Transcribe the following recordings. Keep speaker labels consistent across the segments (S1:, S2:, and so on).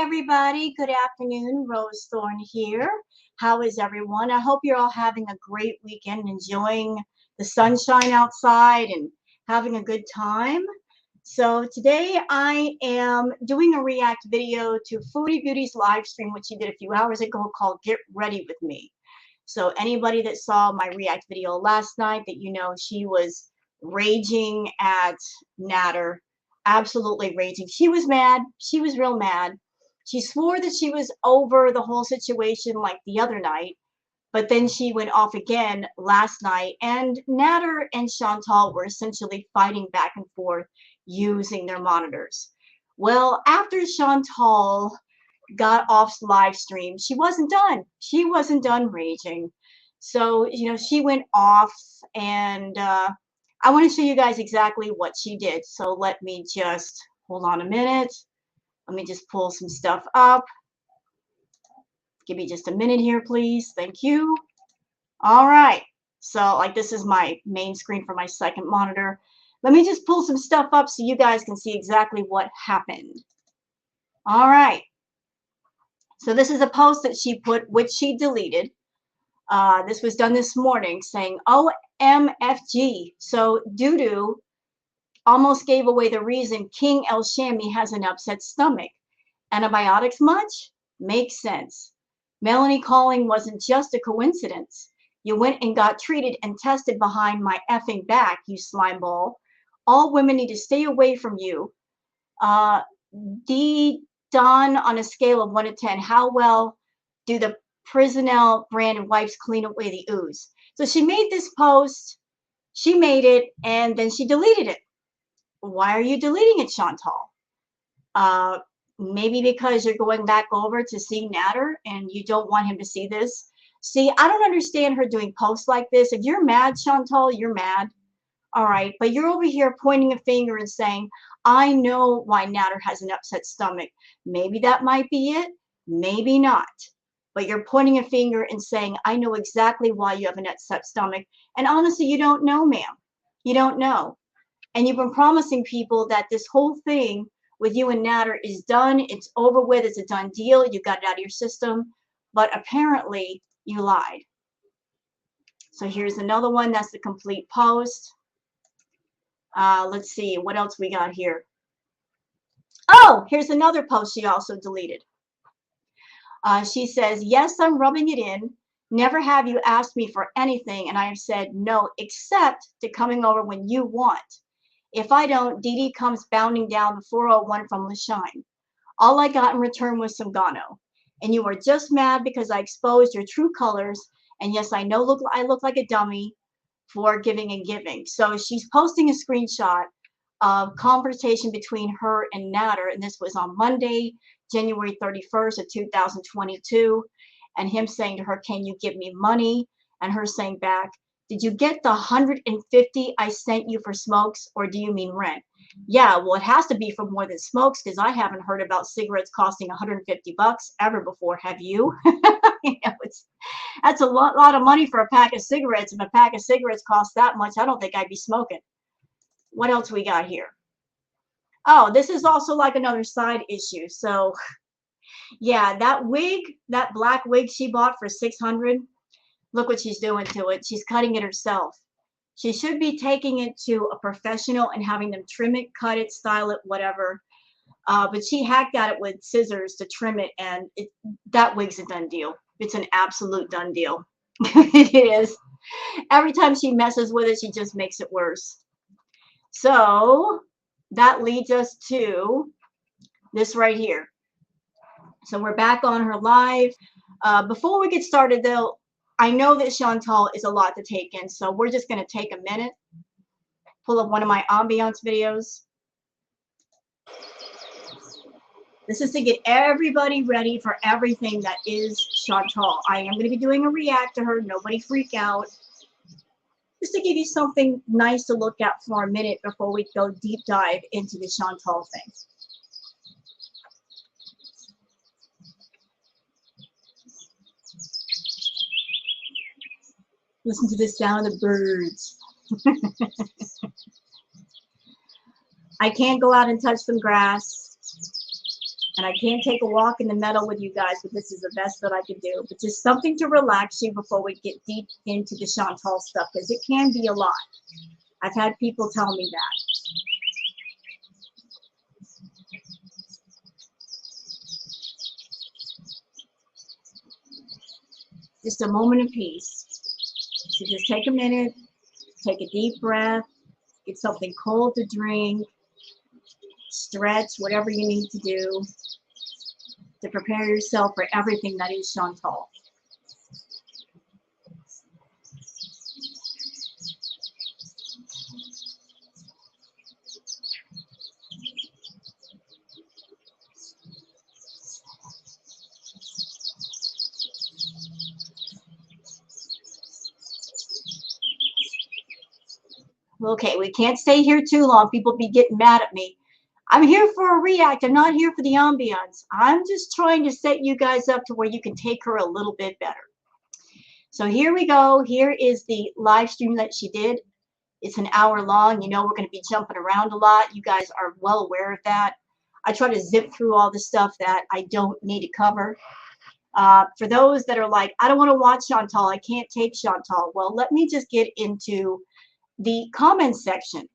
S1: everybody. Good afternoon. Rose Thorne here. How is everyone? I hope you're all having a great weekend, enjoying the sunshine outside and having a good time. So today I am doing a react video to Foodie Beauty's live stream, which she did a few hours ago, called Get Ready With Me. So anybody that saw my react video last night, that you know she was raging at Natter, absolutely raging. She was mad. She was real mad. She swore that she was over the whole situation like the other night, but then she went off again last night, and Natter and Chantal were essentially fighting back and forth using their monitors. Well, after Chantal got off live stream, she wasn't done. She wasn't done raging. So, you know, she went off, and I want to show you guys exactly what she did. So let me just hold on a minute. Let me just pull some stuff up. Give me just a minute here, please. Thank you. All right. So like this is my main screen for my second monitor. Let me just pull some stuff up so you guys can see exactly what happened. All right. So this is a post that she put, which she deleted. This was done this morning, saying, OMFG. So Doodoo almost gave away the reason King El Shami has an upset stomach. Antibiotics much? Makes sense. Melanie calling wasn't just a coincidence. You went and got treated and tested behind my effing back, you slime ball. All women need to stay away from you. Don, on a scale of 1 to 10, how well do the Prisonel brand wipes clean away the ooze? So she made this post, she made it, and then she deleted it. Why are you deleting it, Chantal? Maybe because you're going back over to see Natter and you don't want him to see this. See, I don't understand her doing posts like this. If you're mad, Chantal, you're mad. All right, but you're over here pointing a finger and saying, I know why Natter has an upset stomach. Maybe that might be it, maybe not. But you're pointing a finger and saying, I know exactly why you have an upset stomach. And honestly, you don't know, ma'am. You don't know. And you've been promising people that this whole thing with you and Natter is done. It's over with. It's a done deal. You got it out of your system. But apparently, you lied. So here's another one. That's the complete post. Let's see. What else we got here? Oh, here's another post she also deleted. She says, yes, I'm rubbing it in. Never have you asked me for anything, and I have said no, except to coming over when you want. If I don't, Dee Dee comes bounding down the 401 from LaShine. All I got in return was some Gano. And you were just mad because I exposed your true colors. And yes, I know I look like a dummy for giving and giving. So she's posting a screenshot of conversation between her and Natter. And this was on Monday, January 31st of 2022. And him saying to her, can you give me money? And her saying back, did you get the 150 I sent you for smokes, or do you mean rent? Yeah, well, it has to be for more than smokes, because I haven't heard about cigarettes costing 150 bucks ever before. Have you? You know, that's a lot of money for a pack of cigarettes. If a pack of cigarettes costs that much, I don't think I'd be smoking. What else we got here? Oh, this is also like another side issue. So, yeah, that wig, that black wig she bought for $600. Look what she's doing to it. She's cutting it herself. She should be taking it to a professional and having them trim it, cut it, style it, whatever. But she hacked at it with scissors to trim it, and that wig's a done deal. It's an absolute done deal. It is. Every time she messes with it, she just makes it worse. So that leads us to this right here. So we're back on her live. Before we get started, though, I know that Chantal is a lot to take in, so we're just going to take a minute, pull up one of my ambiance videos. This is to get everybody ready for everything that is Chantal. I am going to be doing a react to her. Nobody freak out. Just to give you something nice to look at for a minute before we go deep dive into the Chantal thing. Listen to the sound of birds. I can't go out and touch some grass. And I can't take a walk in the meadow with you guys, but this is the best that I could do. But just something to relax you before we get deep into the Chantal stuff, because it can be a lot. I've had people tell me that. Just a moment of peace. So just take a minute, take a deep breath, get something cold to drink, stretch, whatever you need to do to prepare yourself for everything that is Chantal. Okay, we can't stay here too long. People be getting mad at me. I'm here for a react. I'm not here for the ambiance. I'm just trying to set you guys up to where you can take her a little bit better. So here we go. Here is the live stream that she did. It's an hour long. You know, we're going to be jumping around a lot. You guys are well aware of that. I try to zip through all the stuff that I don't need to cover. For those that are like, I don't want to watch Chantal. I can't take Chantal. Well, let me just get into the comments section.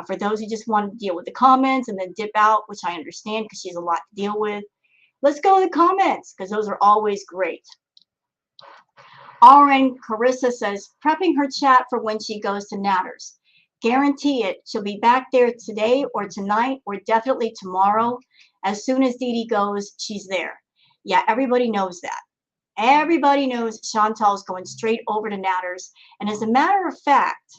S1: For those who just want to deal with the comments and then dip out, which I understand because she's a lot to deal with. Let's go to the comments because those are always great. RN Carissa says, prepping her chat for when she goes to Natters. Guarantee it. She'll be back there today or tonight or definitely tomorrow. As soon as Dee Dee goes, she's there. Yeah, everybody knows that. Everybody knows Chantal's going straight over to Natters. And as a matter of fact,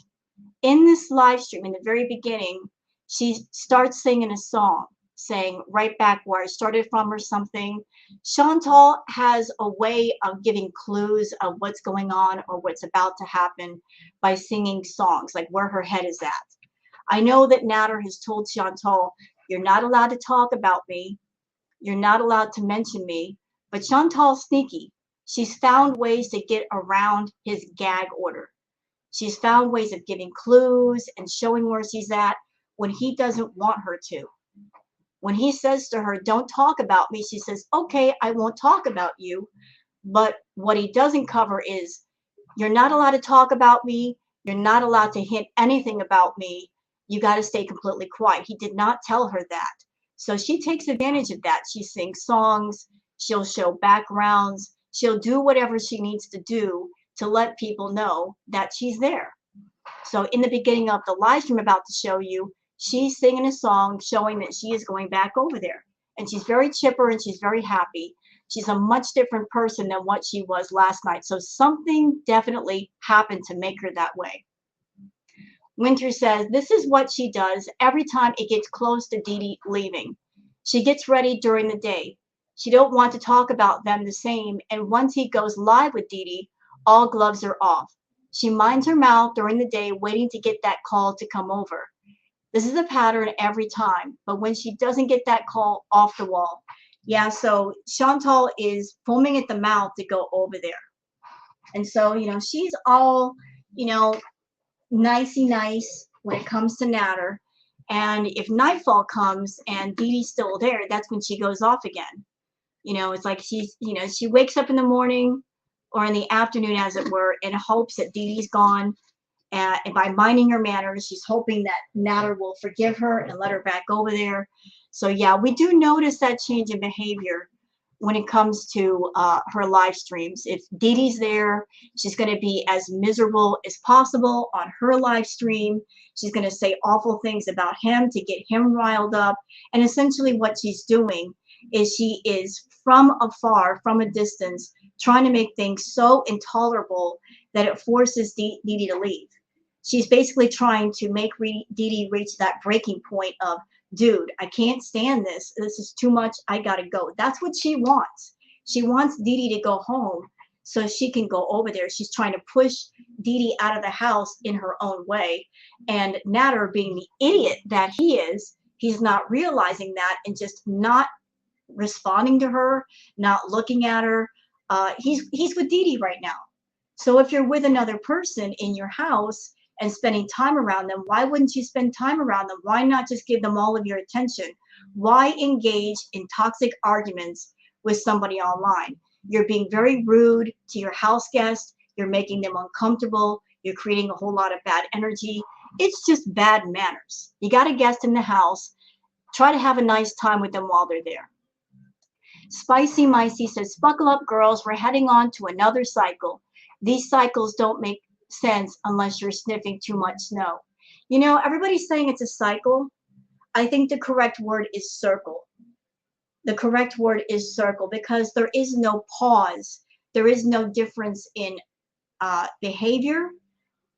S1: in this live stream, in the very beginning, she starts singing a song, saying right back where I started from or something. Chantal has a way of giving clues of what's going on or what's about to happen by singing songs, like where her head is at. I know that Natter has told Chantal, you're not allowed to talk about me. You're not allowed to mention me. But Chantal's sneaky. She's found ways to get around his gag order. She's found ways of giving clues and showing where she's at when he doesn't want her to. When he says to her, don't talk about me, she says, okay, I won't talk about you. But what he doesn't cover is, you're not allowed to talk about me. You're not allowed to hint anything about me. You got to stay completely quiet. He did not tell her that. So she takes advantage of that. She sings songs. She'll show backgrounds. She'll do whatever she needs to do to let people know that she's there. So in the beginning of the live stream I'm about to show you, she's singing a song showing that she is going back over there. And she's very chipper and she's very happy. She's a much different person than what she was last night. So something definitely happened to make her that way. Winter says, this is what she does every time it gets close to Dee Dee leaving. She gets ready during the day. She don't want to talk about them the same. And once he goes live with Dee Dee, all gloves are off. She minds her mouth during the day, waiting to get that call to come over. This is a pattern every time, but when she doesn't get that call, off the wall. Yeah, so Chantal is foaming at the mouth to go over there. And so, you know, she's all, you know, nicey nice when it comes to Natter. And if nightfall comes and Dee Dee's still there, that's when she goes off again. You know, it's like she's, you know, she wakes up in the morning or in the afternoon, as it were, in hopes that Dee Dee's gone. And by minding her manners, she's hoping that Natter will forgive her and let her back over there. So yeah, we do notice that change in behavior when it comes to her live streams. If Dee Dee's there, she's going to be as miserable as possible on her live stream. She's going to say awful things about him to get him riled up. And essentially what she's doing is she is from afar, from a distance, trying to make things so intolerable that it forces Dee Dee to leave. She's basically trying to make Dee Dee reach that breaking point of, dude, I can't stand this. This is too much. I got to go. That's what she wants. She wants Dee Dee to go home so she can go over there. She's trying to push Dee Dee out of the house in her own way. And Natter, being the idiot that he is, he's not realizing that and just not responding to her, not looking at her. He's with Dee Dee right now. So if you're with another person in your house, and spending time around them, why wouldn't you spend time around them? Why not just give them all of your attention? Why engage in toxic arguments with somebody online? You're being very rude to your house guests. You're making them uncomfortable. You're creating a whole lot of bad energy. It's just bad manners. You got a guest in the house. Try to have a nice time with them while they're there. Spicy Micey says, buckle up, girls. We're heading on to another cycle. These cycles don't make sense unless you're sniffing too much snow. You know, everybody's saying it's a cycle. I think the correct word is circle. The correct word is circle because there is no pause. There is no difference in behavior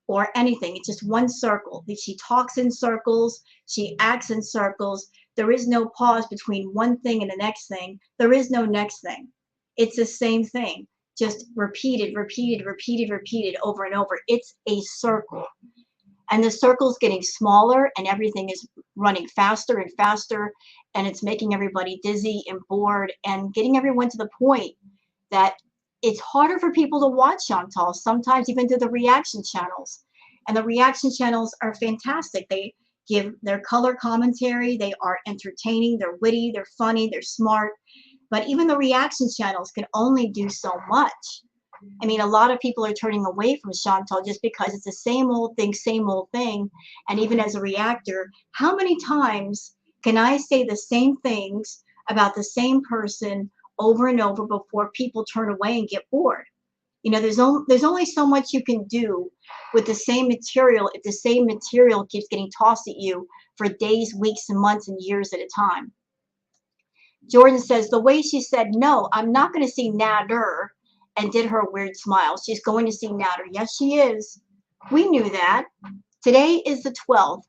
S1: or anything. It's just one circle. She talks in circles. She acts in circles. There is no pause between one thing and the next thing. There is no next thing. It's the same thing, just repeated, repeated, repeated, repeated over and over. It's a circle. And the circle's getting smaller and everything is running faster and faster. And it's making everybody dizzy and bored and getting everyone to the point that it's harder for people to watch Chantal, sometimes even to the reaction channels. And the reaction channels are fantastic. They give their color commentary. They are entertaining. They're witty. They're funny. They're smart. But even the reaction channels can only do so much. I mean, a lot of people are turning away from Chantal just because it's the same old thing, same old thing. And even as a reactor, how many times can I say the same things about the same person over and over before people turn away and get bored? You know, there's only so much you can do with the same material if the same material keeps getting tossed at you for days, weeks, and months and years at a time. Jordan says, the way she said, no, I'm not going to see Nader, and did her weird smile. She's going to see Nader. Yes, she is. We knew that. Today is the 12th.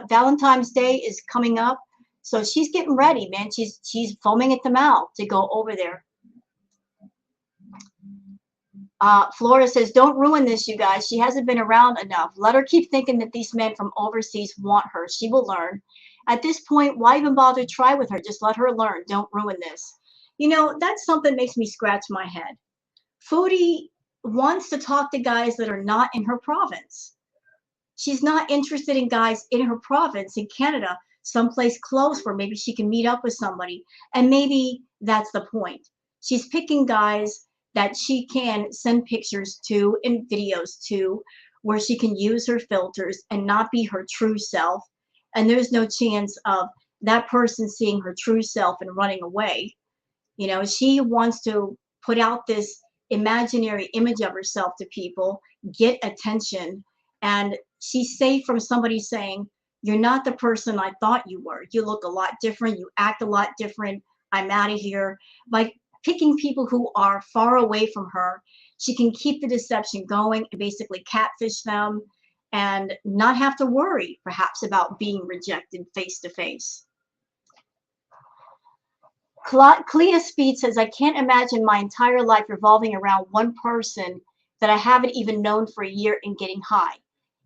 S1: Valentine's Day is coming up. So she's getting ready, man. She's foaming at the mouth to go over there. Florida says, don't ruin this, you guys. She hasn't been around enough. Let her keep thinking that these men from overseas want her. She will learn. At this point, why even bother to try with her? Just let her learn. Don't ruin this. You know, that's something that makes me scratch my head. Foodie wants to talk to guys that are not in her province. She's not interested in guys in her province in Canada, someplace close where maybe she can meet up with somebody. And maybe that's the point. She's picking guys that she can send pictures to and videos to where she can use her filters and not be her true self. And there's no chance of that person seeing her true self and running away. You know, she wants to put out this imaginary image of herself to people, get attention, and she's safe from somebody saying, you're not the person I thought you were. You look a lot different. You act a lot different. I'm out of here. By picking people who are far away from her, she can keep the deception going and basically catfish them and not have to worry, perhaps, about being rejected face to face. Clea Speed says, I can't imagine my entire life revolving around one person that I haven't even known for a year and getting high.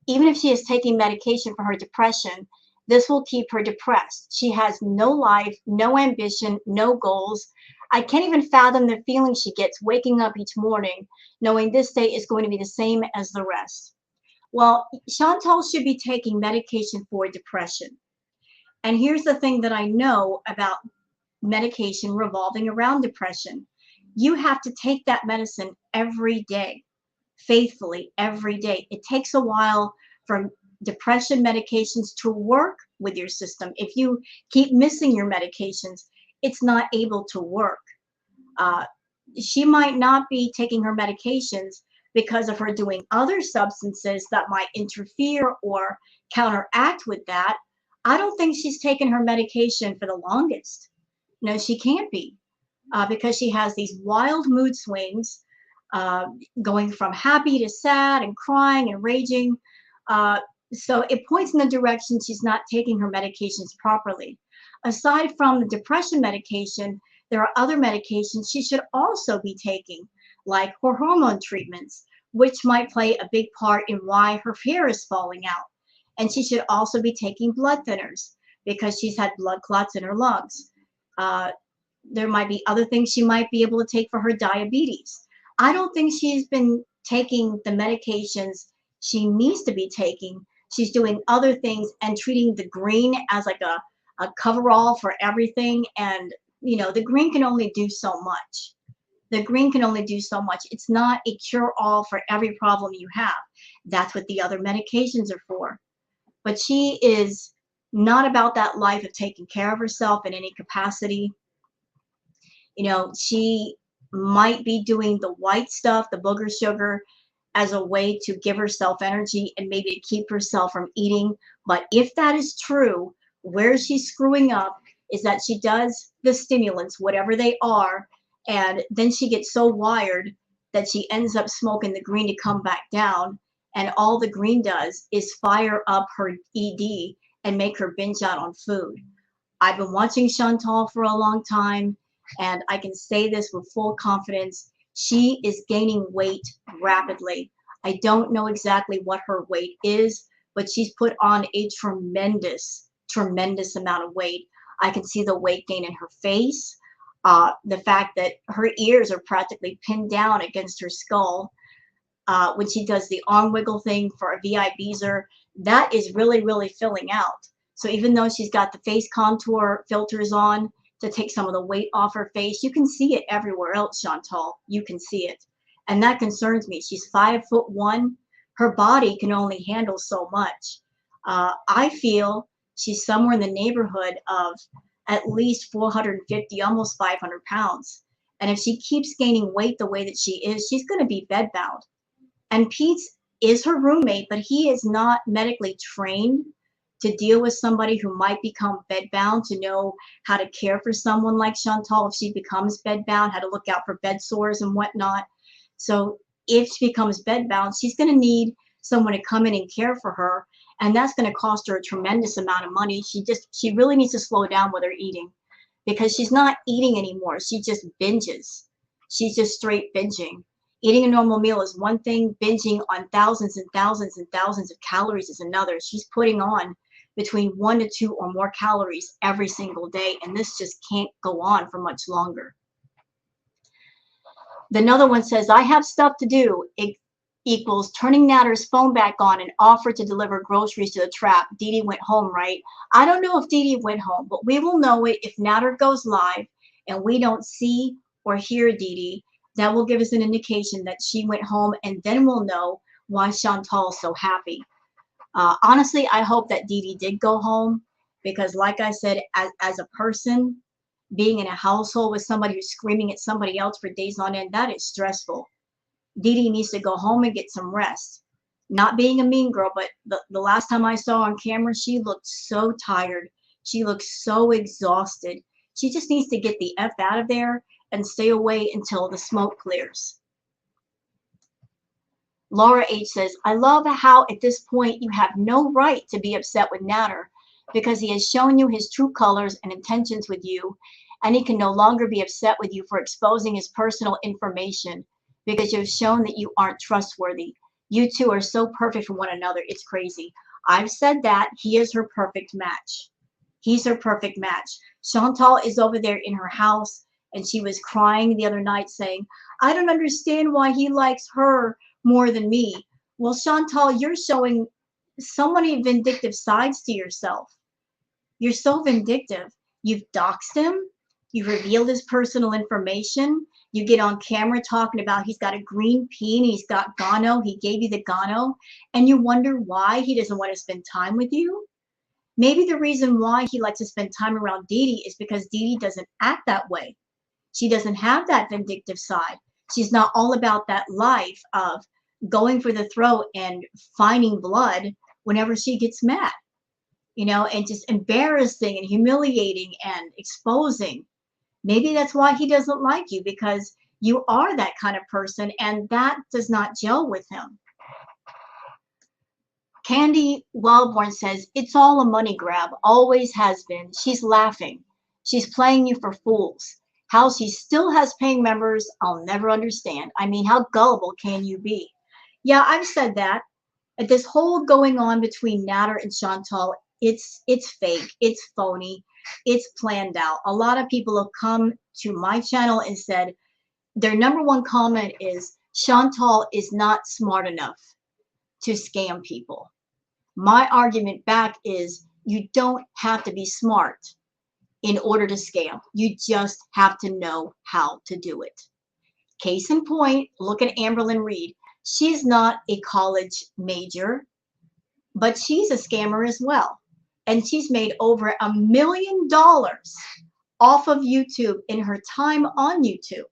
S1: Even if she is taking medication for her depression, this will keep her depressed. She has no life, no ambition, no goals. I can't even fathom the feeling she gets waking up each morning knowing this day is going to be the same as the rest. Well, Chantal should be taking medication for depression. And here's the thing that I know about medication revolving around depression. You have to take that medicine every day, faithfully every day. It takes a while for depression medications to work with your system. If you keep missing your medications, it's not able to work. She might not be taking her medications because of her doing other substances that might interfere or counteract with that. I don't think she's taken her medication for the longest. No, she can't be because she has these wild mood swings going from happy to sad and crying and raging. So it points in the direction she's not taking her medications properly. Aside from the depression medication, there are other medications she should also be taking, like her hormone treatments, which might play a big part in why her hair is falling out. And she should also be taking blood thinners because she's had blood clots in her lungs. There might be other things she might be able to take for her diabetes. I don't think she's been taking the medications she needs to be taking. She's doing other things and treating the green as like a coverall for everything. And, you know, the green can only do so much. The green can only do so much. It's not a cure-all for every problem you have. That's what the other medications are for. But she is not about that life of taking care of herself in any capacity. You know, she might be doing the white stuff, the booger sugar, as a way to give herself energy and maybe to keep herself from eating. But if that is true, where she's screwing up is that she does the stimulants, whatever they are, and then she gets so wired that she ends up smoking the green to come back down. And all the green does is fire up her ED and make her binge out on food. I've been watching Chantal for a long time, and I can say this with full confidence. She is gaining weight rapidly. I don't know exactly what her weight is, but she's put on a tremendous, tremendous amount of weight. I can see the weight gain in her face, the fact that her ears are practically pinned down against her skull. When she does the arm wiggle thing for a VI Beezer, that is really, really filling out. So even though she's got the face contour filters on to take some of the weight off her face, you can see it everywhere else, Chantal. You can see it. And that concerns me. She's 5'1". Her body can only handle so much. I feel she's somewhere in the neighborhood of at least 450, almost 500 pounds. And if she keeps gaining weight the way that she is, she's going to be bedbound. And Pete is her roommate, but he is not medically trained to deal with somebody who might become bedbound, to know how to care for someone like Chantal if she becomes bedbound, how to look out for bed sores and whatnot. So if she becomes bedbound, she's going to need someone to come in and care for her, and that's going to cost her a tremendous amount of money. She really needs to slow down with her eating, because she's not eating anymore. She just binges. She's just straight binging. Eating a normal meal is one thing. Binging on thousands and thousands and thousands of calories is another. She's putting on between 1 to 2 or more calories every single day, and this just can't go on for much longer. Another one says, I have stuff to do. It equals turning Natter's phone back on and offered to deliver groceries to the trap. Dee Dee went home, right? I don't know if Dee Dee went home, but we will know it if Natter goes live and we don't see or hear Dee Dee. That will give us an indication that she went home, and then we'll know why Chantal's so happy. Honestly, I hope that Dee Dee did go home, because like I said, as a person, being in a household with somebody who's screaming at somebody else for days on end, that is stressful. Dee Dee needs to go home and get some rest. Not being a mean girl, but the last time I saw her on camera, she looked so tired. She looked so exhausted. She just needs to get the F out of there and stay away until the smoke clears. Laura H says, I love how at this point you have no right to be upset with Natter, because he has shown you his true colors and intentions with you, and he can no longer be upset with you for exposing his personal information, because you've shown that you aren't trustworthy. You two are so perfect for one another. It's crazy. I've said that. He is her perfect match. He's her perfect match. Chantal is over there in her house, and she was crying the other night saying, I don't understand why he likes her more than me. Well, Chantal, you're showing so many vindictive sides to yourself. You're so vindictive. You've doxed him. You've revealed his personal information. You get on camera talking about he's got a green pea and he's got gono. He gave you the gono, and you wonder why he doesn't want to spend time with you. Maybe the reason why he likes to spend time around Dee Dee is because Dee Dee doesn't act that way. She doesn't have that vindictive side. She's not all about that life of going for the throat and finding blood whenever she gets mad, you know, and just embarrassing and humiliating and exposing. Maybe that's why he doesn't like you, because you are that kind of person, and that does not gel with him. Candy Wellborn says, it's all a money grab, always has been. She's laughing. She's playing you for fools. How she still has paying members, I'll never understand. I mean, how gullible can you be? Yeah, I've said that. This whole going on between Natter and Chantal, it's fake, it's phony, it's planned out. A lot of people have come to my channel and said their number one comment is Chantal is not smart enough to scam people. My argument back is you don't have to be smart in order to scam. You just have to know how to do it. Case in point, look at Amberlyn Reed. She's not a college major, but she's a scammer as well. And she's made over $1 million off of YouTube in her time on YouTube.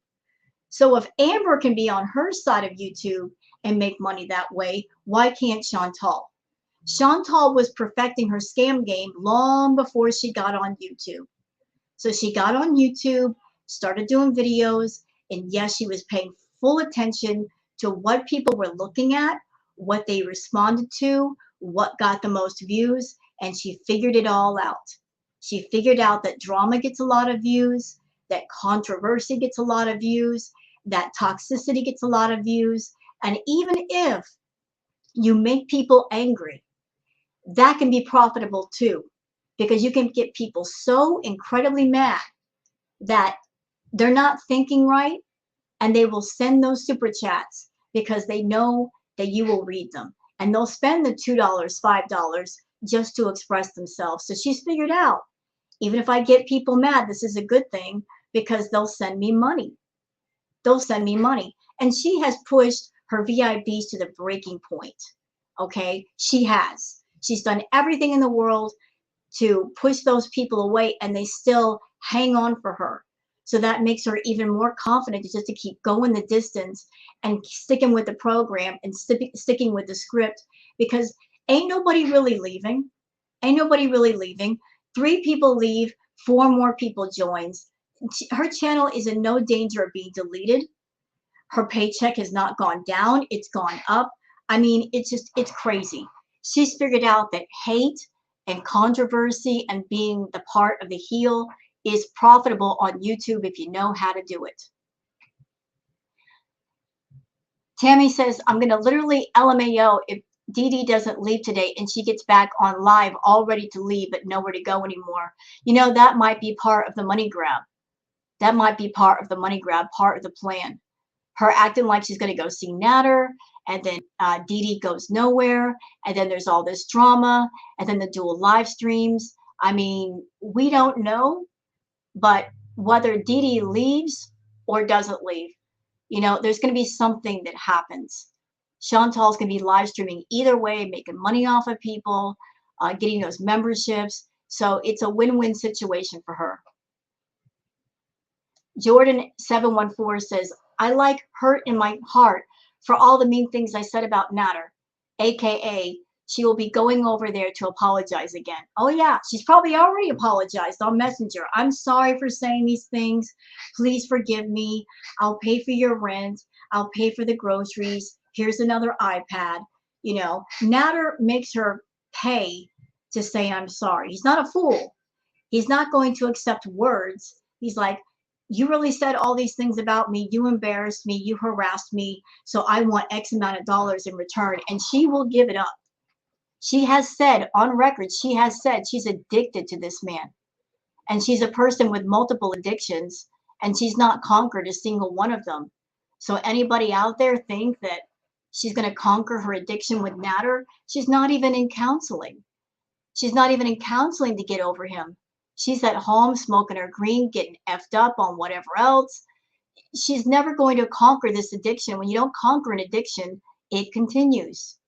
S1: So if Amber can be on her side of YouTube and make money that way, why can't Chantal? Chantal was perfecting her scam game long before she got on YouTube. So she got on YouTube, started doing videos, and yes, she was paying full attention to what people were looking at, what they responded to, what got the most views, and she figured it all out. She figured out that drama gets a lot of views, that controversy gets a lot of views, that toxicity gets a lot of views, and even if you make people angry, that can be profitable too, because you can get people so incredibly mad that they're not thinking right, and they will send those super chats because they know that you will read them, and they'll spend the $2, $5 just to express themselves. So she's figured out, even if I get people mad, this is a good thing because they'll send me money. They'll send me money. And she has pushed her VIPs to the breaking point. Okay, she has. She's done everything in the world to push those people away, and they still hang on for her. So that makes her even more confident just to keep going the distance and sticking with the program and sticking with the script, because ain't nobody really leaving. Ain't nobody really leaving. 3 people leave, 4 more people joins. Her channel is in no danger of being deleted. Her paycheck has not gone down. It's gone up. I mean, it's crazy. She's figured out that hate and controversy and being the part of the heel is profitable on YouTube if you know how to do it. Tammy says, I'm going to literally LMAO if Dee Dee doesn't leave today and she gets back on live all ready to leave but nowhere to go anymore. You know, that might be part of the money grab. That might be part of the money grab, part of the plan. Her acting like she's going to go see Natter, and then Dee Dee goes nowhere, and then there's all this drama, and then the dual live streams. I mean, we don't know, but whether Dee Dee leaves or doesn't leave, you know, there's going to be something that happens. Chantal's going to be live streaming either way, making money off of people, getting those memberships. So it's a win-win situation for her. Jordan714 says, I like hurt in my heart for all the mean things I said about Natter, aka she will be going over there to apologize again. Oh yeah, she's probably already apologized on Messenger. I'm sorry for saying these things. Please forgive me. I'll pay for your rent. I'll pay for the groceries. Here's another iPad. You know, Natter makes her pay to say I'm sorry. He's not a fool. He's not going to accept words. He's like, you really said all these things about me. You embarrassed me. You harassed me. So I want X amount of dollars in return. And she will give it up. She has said on record, she has said she's addicted to this man. And she's a person with multiple addictions. And she's not conquered a single one of them. So anybody out there think that she's going to conquer her addiction with Natter? She's not even in counseling. She's not even in counseling to get over him. She's at home smoking her green, getting effed up on whatever else. She's never going to conquer this addiction. When you don't conquer an addiction, it continues.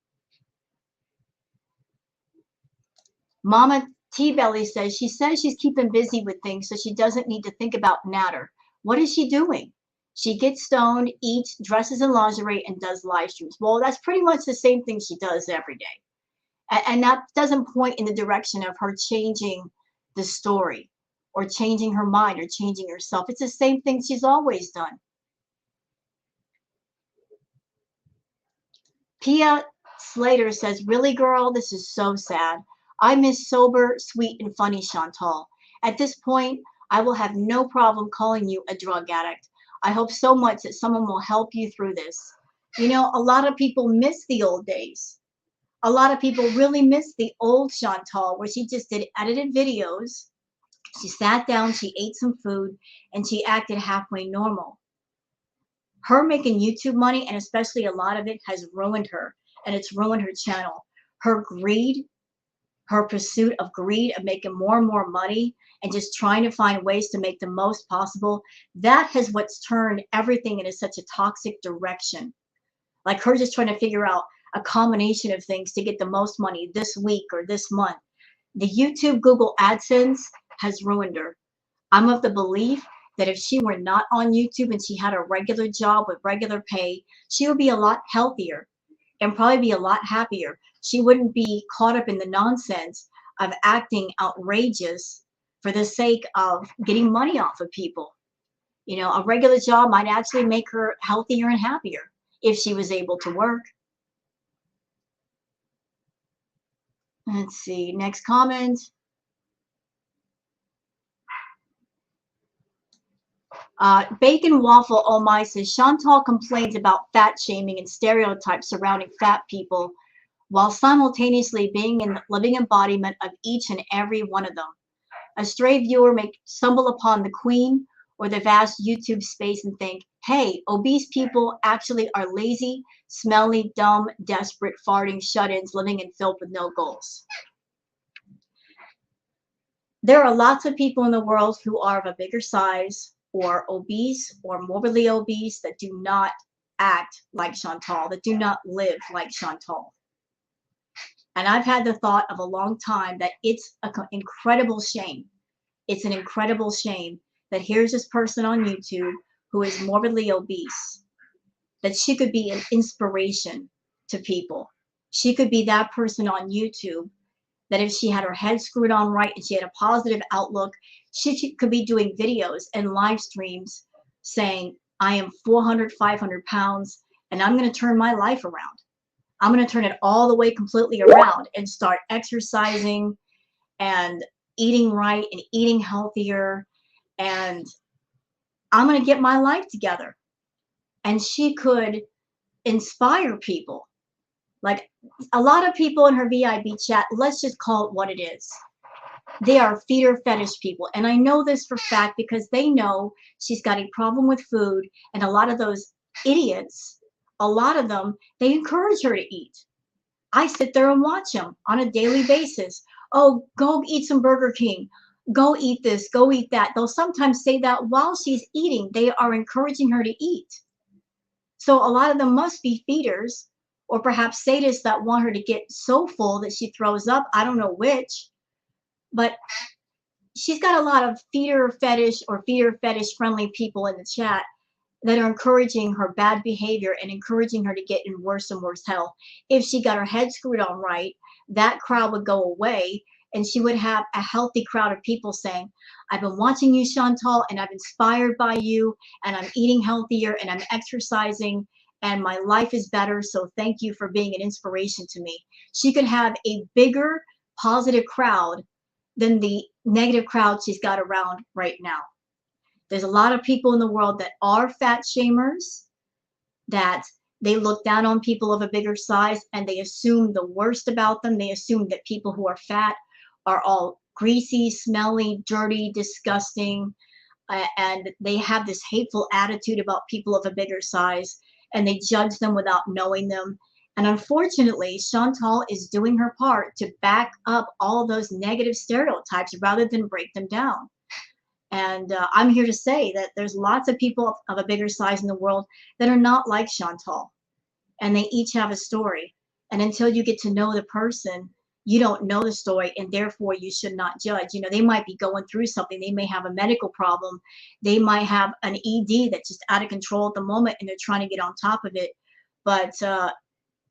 S1: Mama T-Belly says she's keeping busy with things so she doesn't need to think about Natter. What is she doing? She gets stoned, eats, dresses in lingerie, and does live streams. Well, that's pretty much the same thing she does every day. And that doesn't point in the direction of her changing the story or changing her mind or changing herself. It's the same thing she's always done. Pia Slater says, really, girl, this is so sad. I miss sober, sweet, and funny Chantal. At this point, I will have no problem calling you a drug addict. I hope so much that someone will help you through this. You know, a lot of people miss the old days. A lot of people really miss the old Chantal where she just did edited videos. She sat down, she ate some food, and she acted halfway normal. Her making YouTube money, and especially a lot of it, has ruined her and it's ruined her channel. Her greed, her pursuit of greed, of making more and more money and just trying to find ways to make the most possible, that has what's turned everything into such a toxic direction. Like her just trying to figure out a combination of things to get the most money this week or this month. The YouTube, Google AdSense has ruined her. I'm of the belief that if she were not on YouTube and she had a regular job with regular pay, she would be a lot healthier and probably be a lot happier. She wouldn't be caught up in the nonsense of acting outrageous for the sake of getting money off of people. You know, a regular job might actually make her healthier and happier if she was able to work. Let's see, next comment. Bacon Waffle Oh My says, Chantal complains about fat shaming and stereotypes surrounding fat people while simultaneously being in the living embodiment of each and every one of them. A stray viewer may stumble upon the queen or the vast YouTube space and think, hey, obese people actually are lazy, smelly, dumb, desperate, farting shut-ins living in filth with no goals. There are lots of people in the world who are of a bigger size or obese or morbidly obese that do not act like Chantal, that do not live like Chantal. And I've had the thought of a long time that it's an incredible shame. It's an incredible shame that here's this person on YouTube who is morbidly obese, that she could be an inspiration to people. She could be that person on YouTube that if she had her head screwed on right and she had a positive outlook, she could be doing videos and live streams saying, I am 400, 500 pounds, and I'm going to turn my life around. I'm going to turn it all the way completely around and start exercising and eating right and eating healthier. And I'm going to get my life together. And she could inspire people. Like a lot of people in her VIB chat, let's just call it what it is. They are feeder fetish people. And I know this for fact because they know she's got a problem with food. And a lot of those idiots, a lot of them, they encourage her to eat. I sit there and watch them on a daily basis. Oh, go eat some Burger King. Go eat this, go eat that. They'll sometimes say that while she's eating, they are encouraging her to eat. So a lot of them must be feeders or perhaps sadists that want her to get so full that she throws up. I don't know which, but she's got a lot of feeder fetish or feeder fetish friendly people in the chat that are encouraging her bad behavior and encouraging her to get in worse and worse health. If she got her head screwed on right, that crowd would go away and she would have a healthy crowd of people saying, I've been watching you, Chantal, and I'm inspired by you, and I'm eating healthier, and I'm exercising, and my life is better, so thank you for being an inspiration to me. She could have a bigger, positive crowd than the negative crowd she's got around right now. There's a lot of people in the world that are fat shamers, that they look down on people of a bigger size and they assume the worst about them. They assume that people who are fat are all greasy, smelly, dirty, disgusting, and they have this hateful attitude about people of a bigger size, and they judge them without knowing them. And unfortunately, Chantal is doing her part to back up all those negative stereotypes rather than break them down. And I'm here to say that there's lots of people of a bigger size in the world that are not like Chantal, and they each have a story. And until you get to know the person, you don't know the story, and therefore you should not judge. You know, they might be going through something. They may have a medical problem. They might have an ED that's just out of control at the moment, and they're trying to get on top of it. But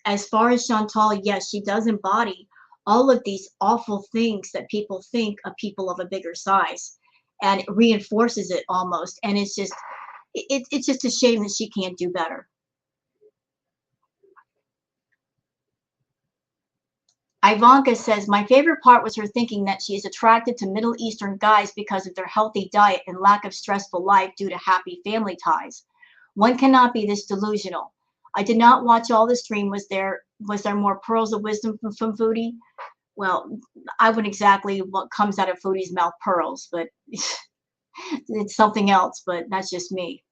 S1: as far as Chantal, yes, she does embody all of these awful things that people think of people of a bigger size, and it reinforces it almost. And it's just, it's just a shame that she can't do better. Ivanka says, my favorite part was her thinking that she is attracted to Middle Eastern guys because of their healthy diet and lack of stressful life due to happy family ties. One cannot be this delusional. I did not watch all the stream. Was there more pearls of wisdom from Foodie? Well, I wouldn't exactly what comes out of Foodie's mouth pearls, but it's something else, but that's just me.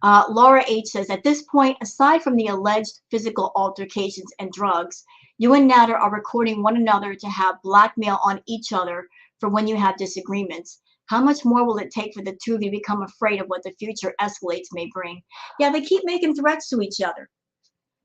S1: Laura H. says, at this point, aside from the alleged physical altercations and drugs, you and Nader are recording one another to have blackmail on each other for when you have disagreements. How much more will it take for the two of you to become afraid of what the future escalates may bring? Yeah, they keep making threats to each other.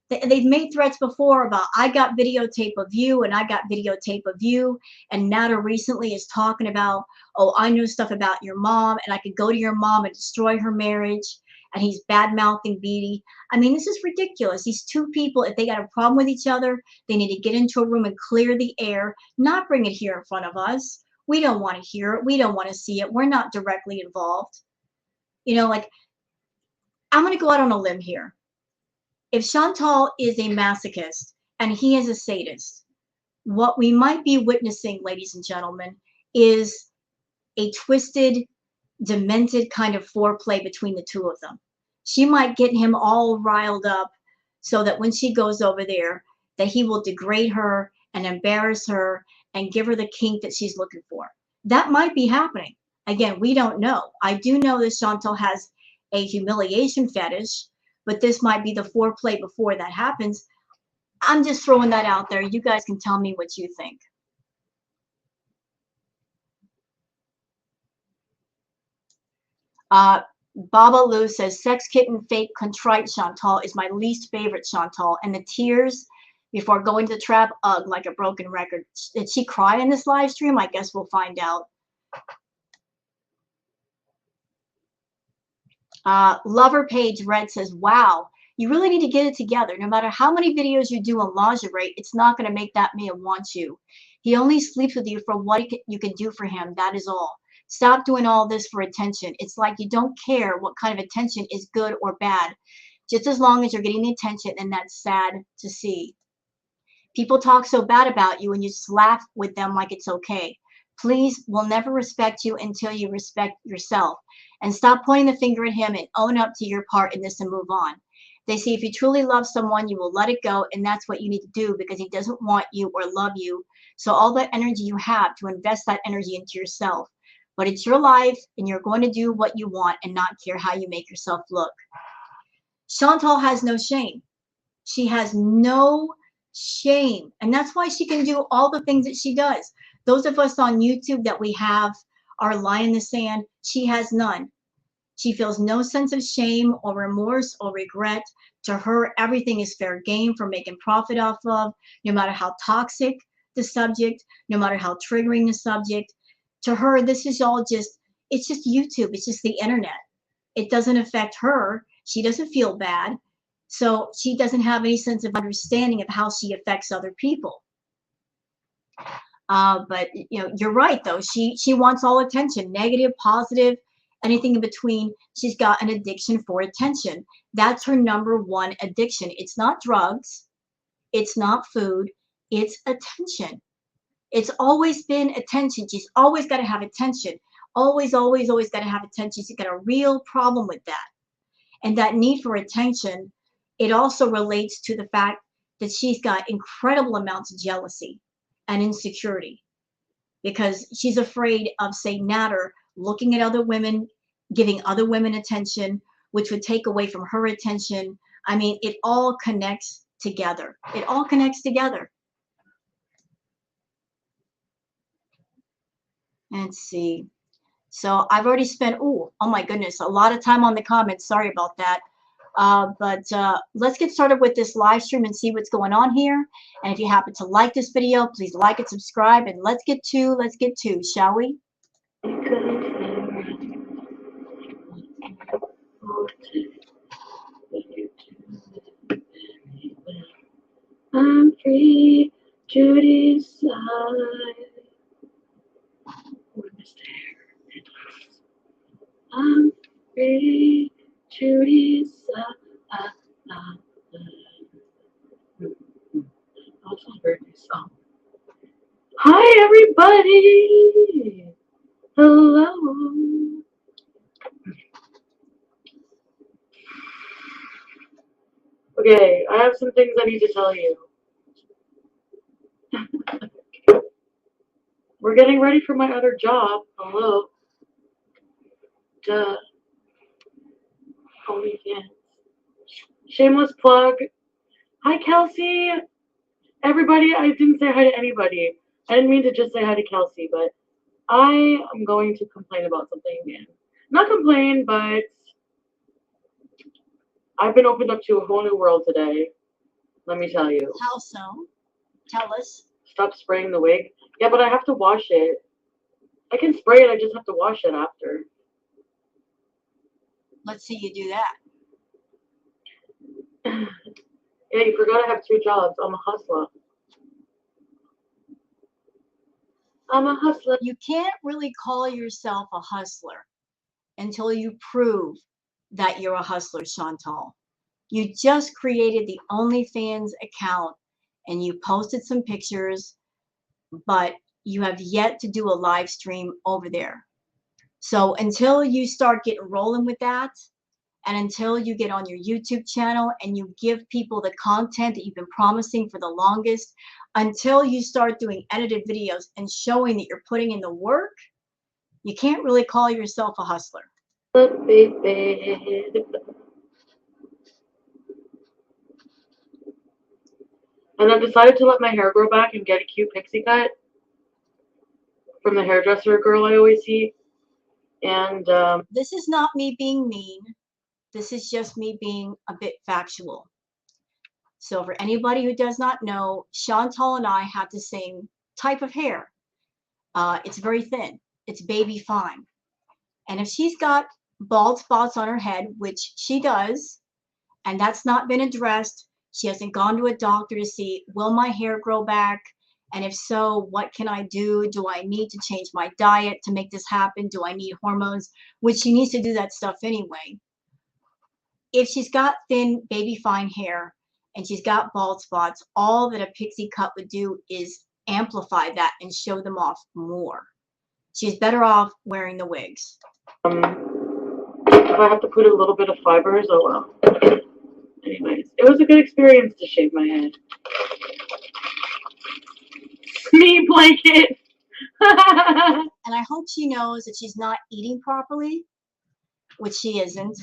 S1: They've made threats before about, I got videotape of you and I got videotape of you. And Nader recently is talking about, oh, I knew stuff about your mom and I could go to your mom and destroy her marriage. And he's bad mouthing Beatty. I mean, this is ridiculous. These two people, if they got a problem with each other, they need to get into a room and clear the air, not bring it here in front of us. We don't want to hear it. We don't want to see it. We're not directly involved. You know, like, I'm going to go out on a limb here. If Chantal is a masochist and he is a sadist, what we might be witnessing, ladies and gentlemen, is a twisted, demented kind of foreplay between the two of them. She might get him all riled up so that when she goes over there, that he will degrade her and embarrass her and give her the kink that she's looking for. That might be happening. Again, we don't know. I do know that Chantal has a humiliation fetish, but this might be the foreplay before that happens. I'm just throwing that out there. You guys can tell me what you think. Baba Lou says, sex kitten fake contrite Chantal is my least favorite Chantal. And the tears before going to the trap, ugh, like a broken record. Did she cry in this live stream? I guess we'll find out. Lover Page Red says, wow, you really need to get it together. No matter how many videos you do on lingerie, it's not going to make that man want you. He only sleeps with you for what you can do for him. That is all. Stop doing all this for attention. It's like you don't care what kind of attention is good or bad. Just as long as you're getting the attention, and that's sad to see. People talk so bad about you and you just laugh with them like it's okay. Please, will never respect you until you respect yourself. And stop pointing the finger at him and own up to your part in this and move on. They say if you truly love someone, you will let it go, and that's what you need to do because he doesn't want you or love you. So all that energy you have, to invest that energy into yourself. But it's your life, and you're going to do what you want and not care how you make yourself look. Chantal has no shame. She has no shame. And that's why she can do all the things that she does. Those of us on YouTube that we have our line in the sand, she has none. She feels no sense of shame or remorse or regret. To her, everything is fair game for making profit off of, no matter how toxic the subject, no matter how triggering the subject. To her, this is all just, it's just YouTube. It's just the internet. It doesn't affect her. She doesn't feel bad. So she doesn't have any sense of understanding of how she affects other people. But you know, you're right though. She wants all attention, negative, positive, anything in between. She's got an addiction for attention. That's her number one addiction. It's not drugs. It's not food. It's attention. It's always been attention. She's always got to have attention. Always, always, always got to have attention. She's got a real problem with that. And that need for attention, it also relates to the fact that she's got incredible amounts of jealousy and insecurity because she's afraid of, say, Nader looking at other women, giving other women attention, which would take away from her attention. I mean, it all connects together. It all connects together. Let's see. So I've already spent, oh my goodness, a lot of time on the comments. Sorry about that. But let's get started with this live stream and see what's going on here. And if you happen to like this video, please like and subscribe. And let's get to, shall we? I'm free to decide. I'm free to decide. That's my birthday song. Hi, everybody. Hello. Okay, I have some things I need to tell you. We're getting ready for my other job. Hello. Duh.
S2: OnlyFans. Shameless plug. Hi, Kelsey. Everybody, I didn't say hi to anybody. I didn't mean to just say hi to Kelsey, but I am going to complain about something again. Not complain, but I've been opened up to a whole new world today. Let me tell you.
S1: How so? Tell us.
S2: Stop spraying the wig. Yeah, but I have to wash it. I can spray it, I just have to wash it after.
S1: Let's see you do that.
S2: Yeah, you forgot I have 2 jobs. I'm a hustler. I'm a hustler.
S1: You can't really call yourself a hustler until you prove that you're a hustler, Chantal. You just created the OnlyFans account and you posted some pictures, but you have yet to do a live stream over there. So until you start getting rolling with that, and until you get on your YouTube channel and you give people the content that you've been promising for the longest, until you start doing edited videos and showing that you're putting in the work, you can't really call yourself a hustler.
S2: And I've decided to let my hair grow back and get a cute pixie cut from the hairdresser girl I always see. And
S1: This is not me being mean. This is just me being a bit factual. So for anybody who does not know, Chantal and I have the same type of hair. It's very thin. It's baby fine. And if she's got bald spots on her head, which she does, and that's not been addressed, she hasn't gone to a doctor to see, will my hair grow back? And if so, what can I do? Do I need to change my diet to make this happen? Do I need hormones? Which she needs to do that stuff anyway. If she's got thin, baby fine hair and she's got bald spots, all that a pixie cut would do is amplify that and show them off more. She's better off wearing the wigs.
S2: if I have to put a little bit of fibers, oh well. Anyways, it was a good experience to shave my head. Me blanket.
S1: And I hope she knows that she's not eating properly, which she isn't.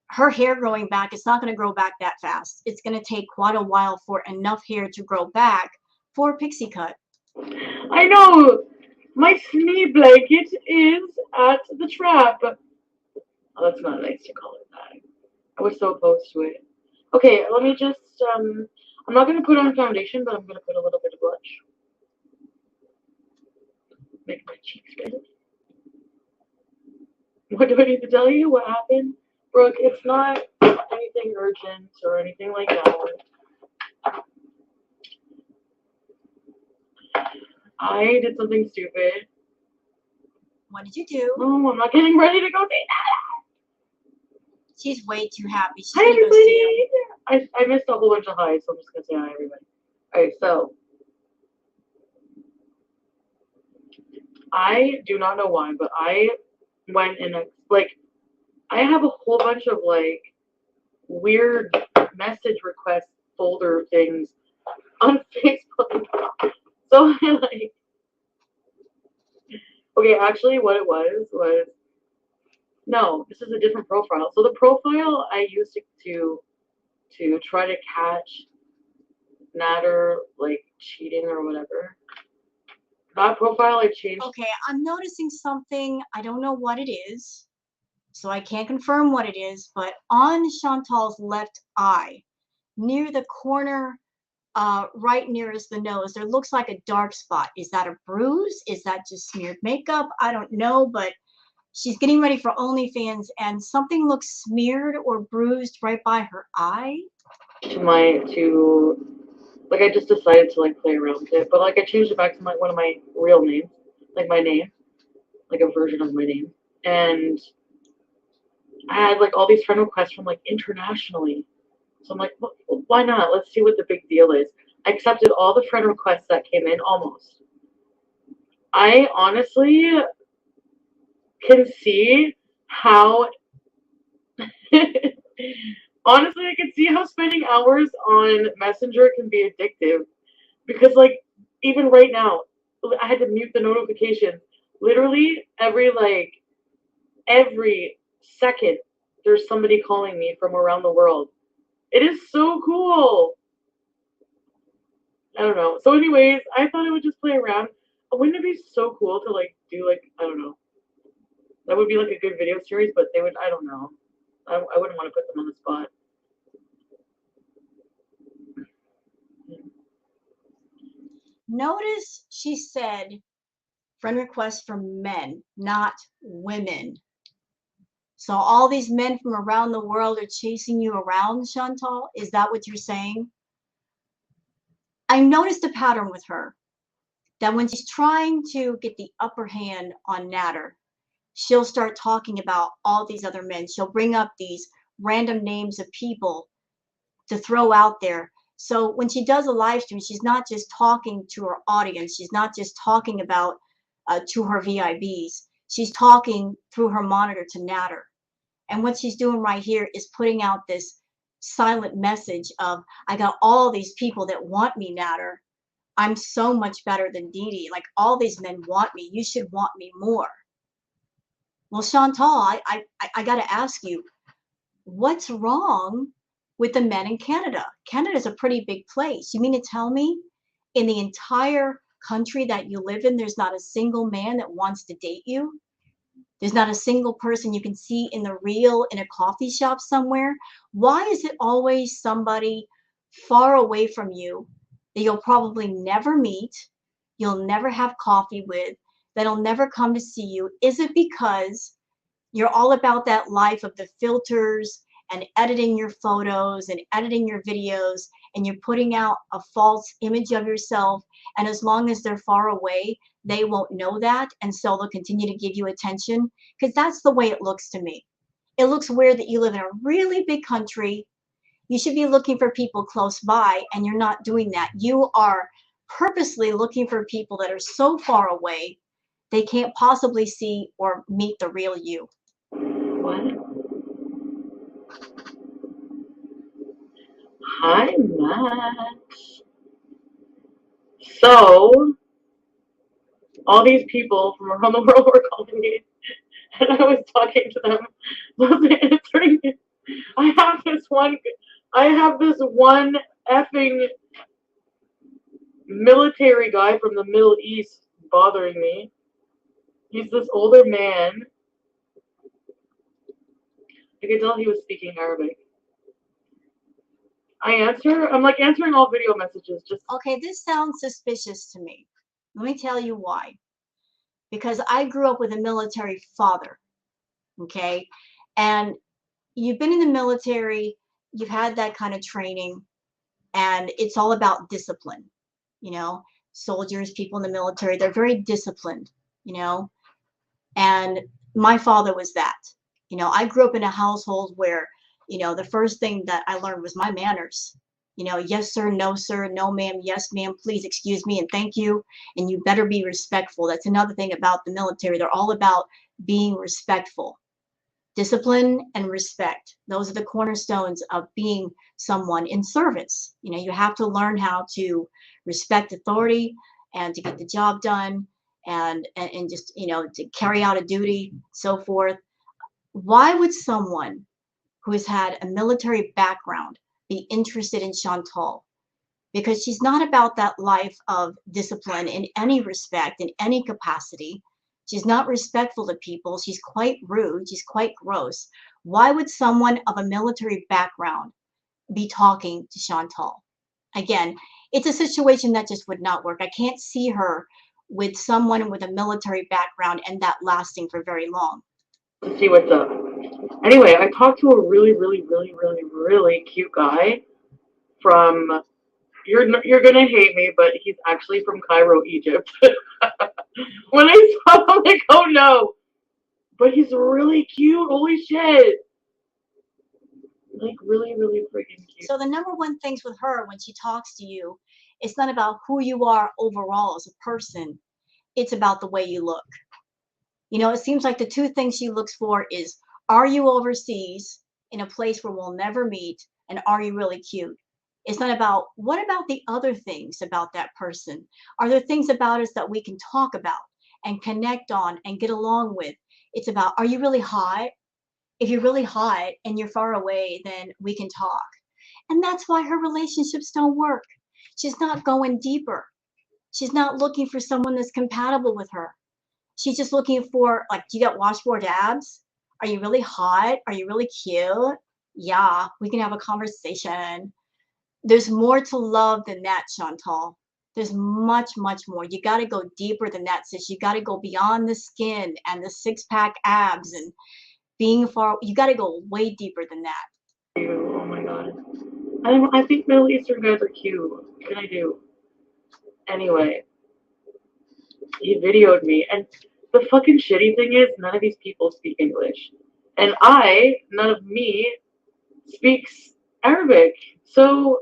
S1: Her hair growing back, it's not going to grow back that fast. It's going to take quite a while for enough hair to grow back for a pixie cut.
S2: I know. My snee blanket is at the trap. Oh, that's not nice to call it that. I was so opposed to it. Okay, let me just, I'm not going to put on foundation, but I'm going to put a little bit of blush. Make my cheeks red. What do I need to tell you? What happened? Brooke, it's not anything urgent or anything like that. I did something stupid.
S1: What did you do?
S2: Oh, I'm not getting ready to go see that.
S1: She's way too happy. She's
S2: Hi,
S1: going to go see
S2: everybody. I missed a whole bunch of highs, so I'm just going to say hi, everybody. All right, so I do not know why, but I went in a, like, I have a whole bunch of, like, weird message request folder things on Facebook. So I, like, okay, actually what it was, no, this is a different profile. So the profile I used to try to catch Natter, like, cheating or whatever. That profile I changed.
S1: Okay, I'm noticing something. I don't know what it is, so I can't confirm what it is, but on Chantal's left eye, near the corner, right nearest the nose, there looks like a dark spot. Is that a bruise? Is that just smeared makeup? I don't know, but she's getting ready for OnlyFans and something looks smeared or bruised right by her eye.
S2: Like, I just decided to, like, play around with it, but, like, I changed it back to one of my real names, like my name, like a version of my name, and I had, like, all these friend requests from, like, internationally. So I'm like, well, why not? Let's see what the big deal is. I accepted all the friend requests that came in, almost. I honestly can see how honestly, I can see how spending hours on Messenger can be addictive. Because, like, even right now, I had to mute the notifications. Literally every second, there's somebody calling me from around the world. It is so cool. I don't know. So anyways, I thought I would just play around. Wouldn't it be so cool to like do like, I don't know. That would be like a good video series, but they would, I don't know. I wouldn't want to put them on the spot.
S1: Notice she said friend requests from men, not women. So all these men from around the world are chasing you around, Chantal? Is that what you're saying? I noticed a pattern with her, that when she's trying to get the upper hand on Natter, she'll start talking about all these other men. She'll bring up these random names of people to throw out there. So when she does a live stream, she's not just talking to her audience. She's not just talking about to her VIBs. She's talking through her monitor to Natter. And what she's doing right here is putting out this silent message of, I got all these people that want me, Natter. I'm so much better than Dee Dee. Like, all these men want me. You should want me more. Well, Chantal, I got to ask you, what's wrong with the men in Canada? Canada's a pretty big place. You mean to tell me in the entire country that you live in, there's not a single man that wants to date you? There's not a single person you can see in the reel in a coffee shop somewhere? Why is it always somebody far away from you that you'll probably never meet, you'll never have coffee with, that'll never come to see you? Is it because you're all about that life of the filters and editing your photos and editing your videos, and you're putting out a false image of yourself, and as long as they're far away, they won't know that, and so they'll continue to give you attention? Because that's the way it looks to me. It looks weird that you live in a really big country. You should be looking for people close by, and you're not doing that. You are purposely looking for people that are so far away they can't possibly see or meet the real you.
S2: What? Hi, Max. So, all these people from around the world were calling me, and I was talking to them, wasn't answering it. I have this one, I have this one effing military guy from the Middle East bothering me. He's this older man. I could tell he was speaking Arabic. I'm like answering all video messages. Just
S1: Okay, this sounds suspicious to me. Let me tell you why. Because I grew up with a military father, okay? And you've been in the military, you've had that kind of training, and it's all about discipline, you know? Soldiers, people in the military, they're very disciplined, you know? And my father was that. You know, I grew up in a household where, you know, the first thing that I learned was my manners. You know, yes, sir, no, ma'am, yes, ma'am, please, excuse me, and thank you. And you better be respectful. That's another thing about the military. They're all about being respectful. Discipline and respect. Those are the cornerstones of being someone in service. You know, you have to learn how to respect authority and to get the job done and just, you know, to carry out a duty, so forth. Why would someone who has had a military background be interested in Chantal? Because she's not about that life of discipline in any respect, in any capacity. She's not respectful to people. She's quite rude. She's quite gross. Why would someone of a military background be talking to Chantal? Again, it's a situation that just would not work. I can't see her with someone with a military background and that lasting for very long.
S2: to see what's up. Anyway, I talked to a really cute guy from. You're gonna hate me, but he's actually from Cairo, Egypt. When I saw him, I'm like, oh no, but he's really cute. Holy shit! Like really freaking cute.
S1: So the number one things with her when she talks to you, it's not about who you are overall as a person. It's about the way you look. You know, it seems like the two things she looks for is, are you overseas in a place where we'll never meet, and are you really cute? It's not about, what about the other things about that person? Are there things about us that we can talk about and connect on and get along with? It's about, are you really hot? If you're really hot and you're far away, then we can talk. And that's why her relationships don't work. She's not going deeper. She's not looking for someone that's compatible with her. She's just looking for, like, do you got washboard abs? Are you really hot? Are you really cute? Yeah, we can have a conversation. There's more to love than that, Chantal. There's much, much more. You got to go deeper than that, sis. You got to go beyond the skin and the six-pack abs and being far. You got to go way deeper than that.
S2: Oh my god. I think Middle Eastern guys are cute. What can I do? Anyway, he videoed me, and the fucking shitty thing is, none of these people speak English, and none of me, speaks Arabic. So,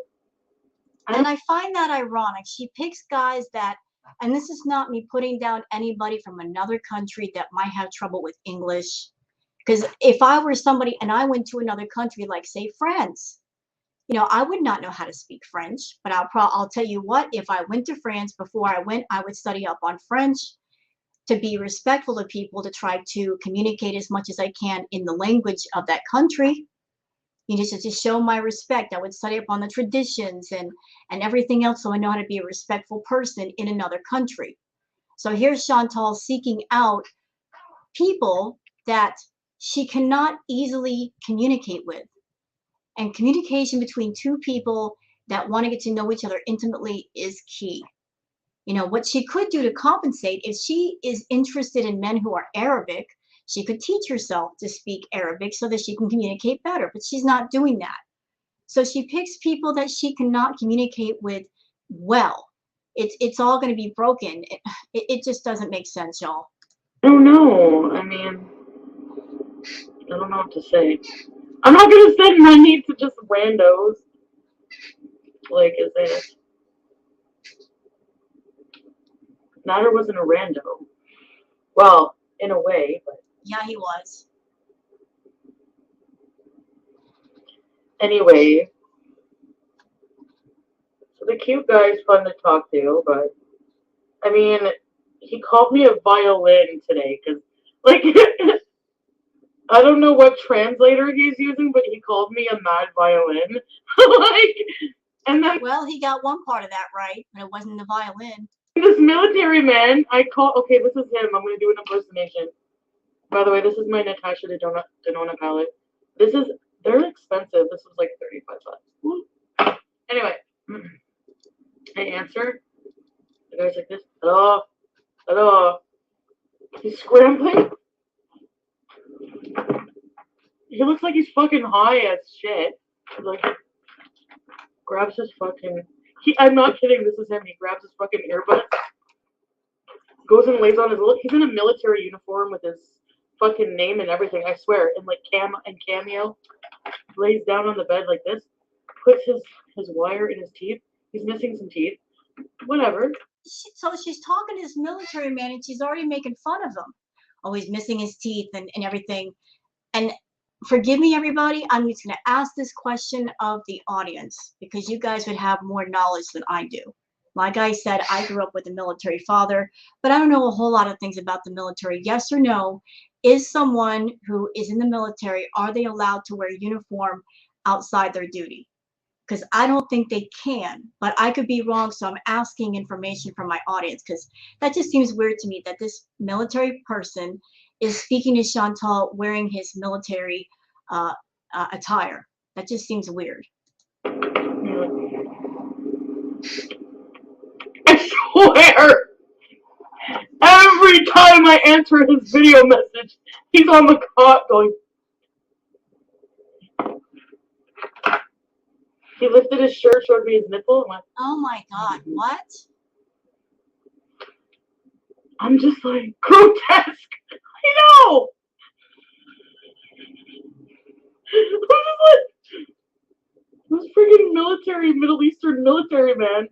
S1: And I find that ironic. She picks guys that, and this is not me putting down anybody from another country that might have trouble with English. Because if I were somebody and I went to another country, like say France, you know, I would not know how to speak French, but I'll tell you what, if I went to France before I went, I would study up on French to be respectful of people, to try to communicate as much as I can in the language of that country. You know, just to show my respect. I would study up on the traditions and everything else, so I know how to be a respectful person in another country. So here's Chantal seeking out people that she cannot easily communicate with. And communication between two people that want to get to know each other intimately is key. You know, what she could do to compensate, if she is interested in men who are Arabic, she could teach herself to speak Arabic so that she can communicate better, but she's not doing that. So she picks people that she cannot communicate with well. It's all going to be broken. It just doesn't make sense, y'all.
S2: I don't know. I mean, I don't know what to say. I'm not gonna send money to just randos. Like, is it? Nader wasn't a rando. Well, in a way, but
S1: Yeah, he was.
S2: anyway. So the cute guy is fun to talk to, but I mean, he called me a violin today because, like, I don't know what translator he's using, but he called me a mad violin. Like, and then
S1: Well, he got one part of that right, but it wasn't the violin.
S2: this military man, okay, this is him. I'm gonna do an impersonation. By the way, this is my Natasha Denona palette. They're expensive. This was like 35 bucks. Anyway, I answer. The guy's like this. Hello, hello. He's scrambling. He looks like he's fucking high as shit. He's like, grabs his fucking. I'm not kidding. This is him. He grabs his fucking earbuds, goes and lays on his. He's in a military uniform with his fucking name and everything. I swear, in like cameo, lays down on the bed like this, puts his wire in his teeth. He's missing some teeth. Whatever.
S1: So she's talking to this military man, and she's already making fun of him. Oh, he's missing his teeth and everything. And forgive me, everybody, I'm just going to ask this question of the audience because you guys would have more knowledge than I do. Like I said, I grew up with a military father, but I don't know a whole lot of things about the military. Yes or no, is someone who is in the military, are they allowed to wear uniform outside their duty? Because I don't think they can, but I could be wrong, so I'm asking information from my audience because that just seems weird to me that this military person is speaking to Chantal wearing his military attire. That just seems weird.
S2: I swear, every time I answer his video message, he's on the cot going. He lifted his shirt, showed me his nipple, and went,
S1: oh my God, what?
S2: I'm just like, grotesque. I know. Who's freaking military, Middle Eastern military man?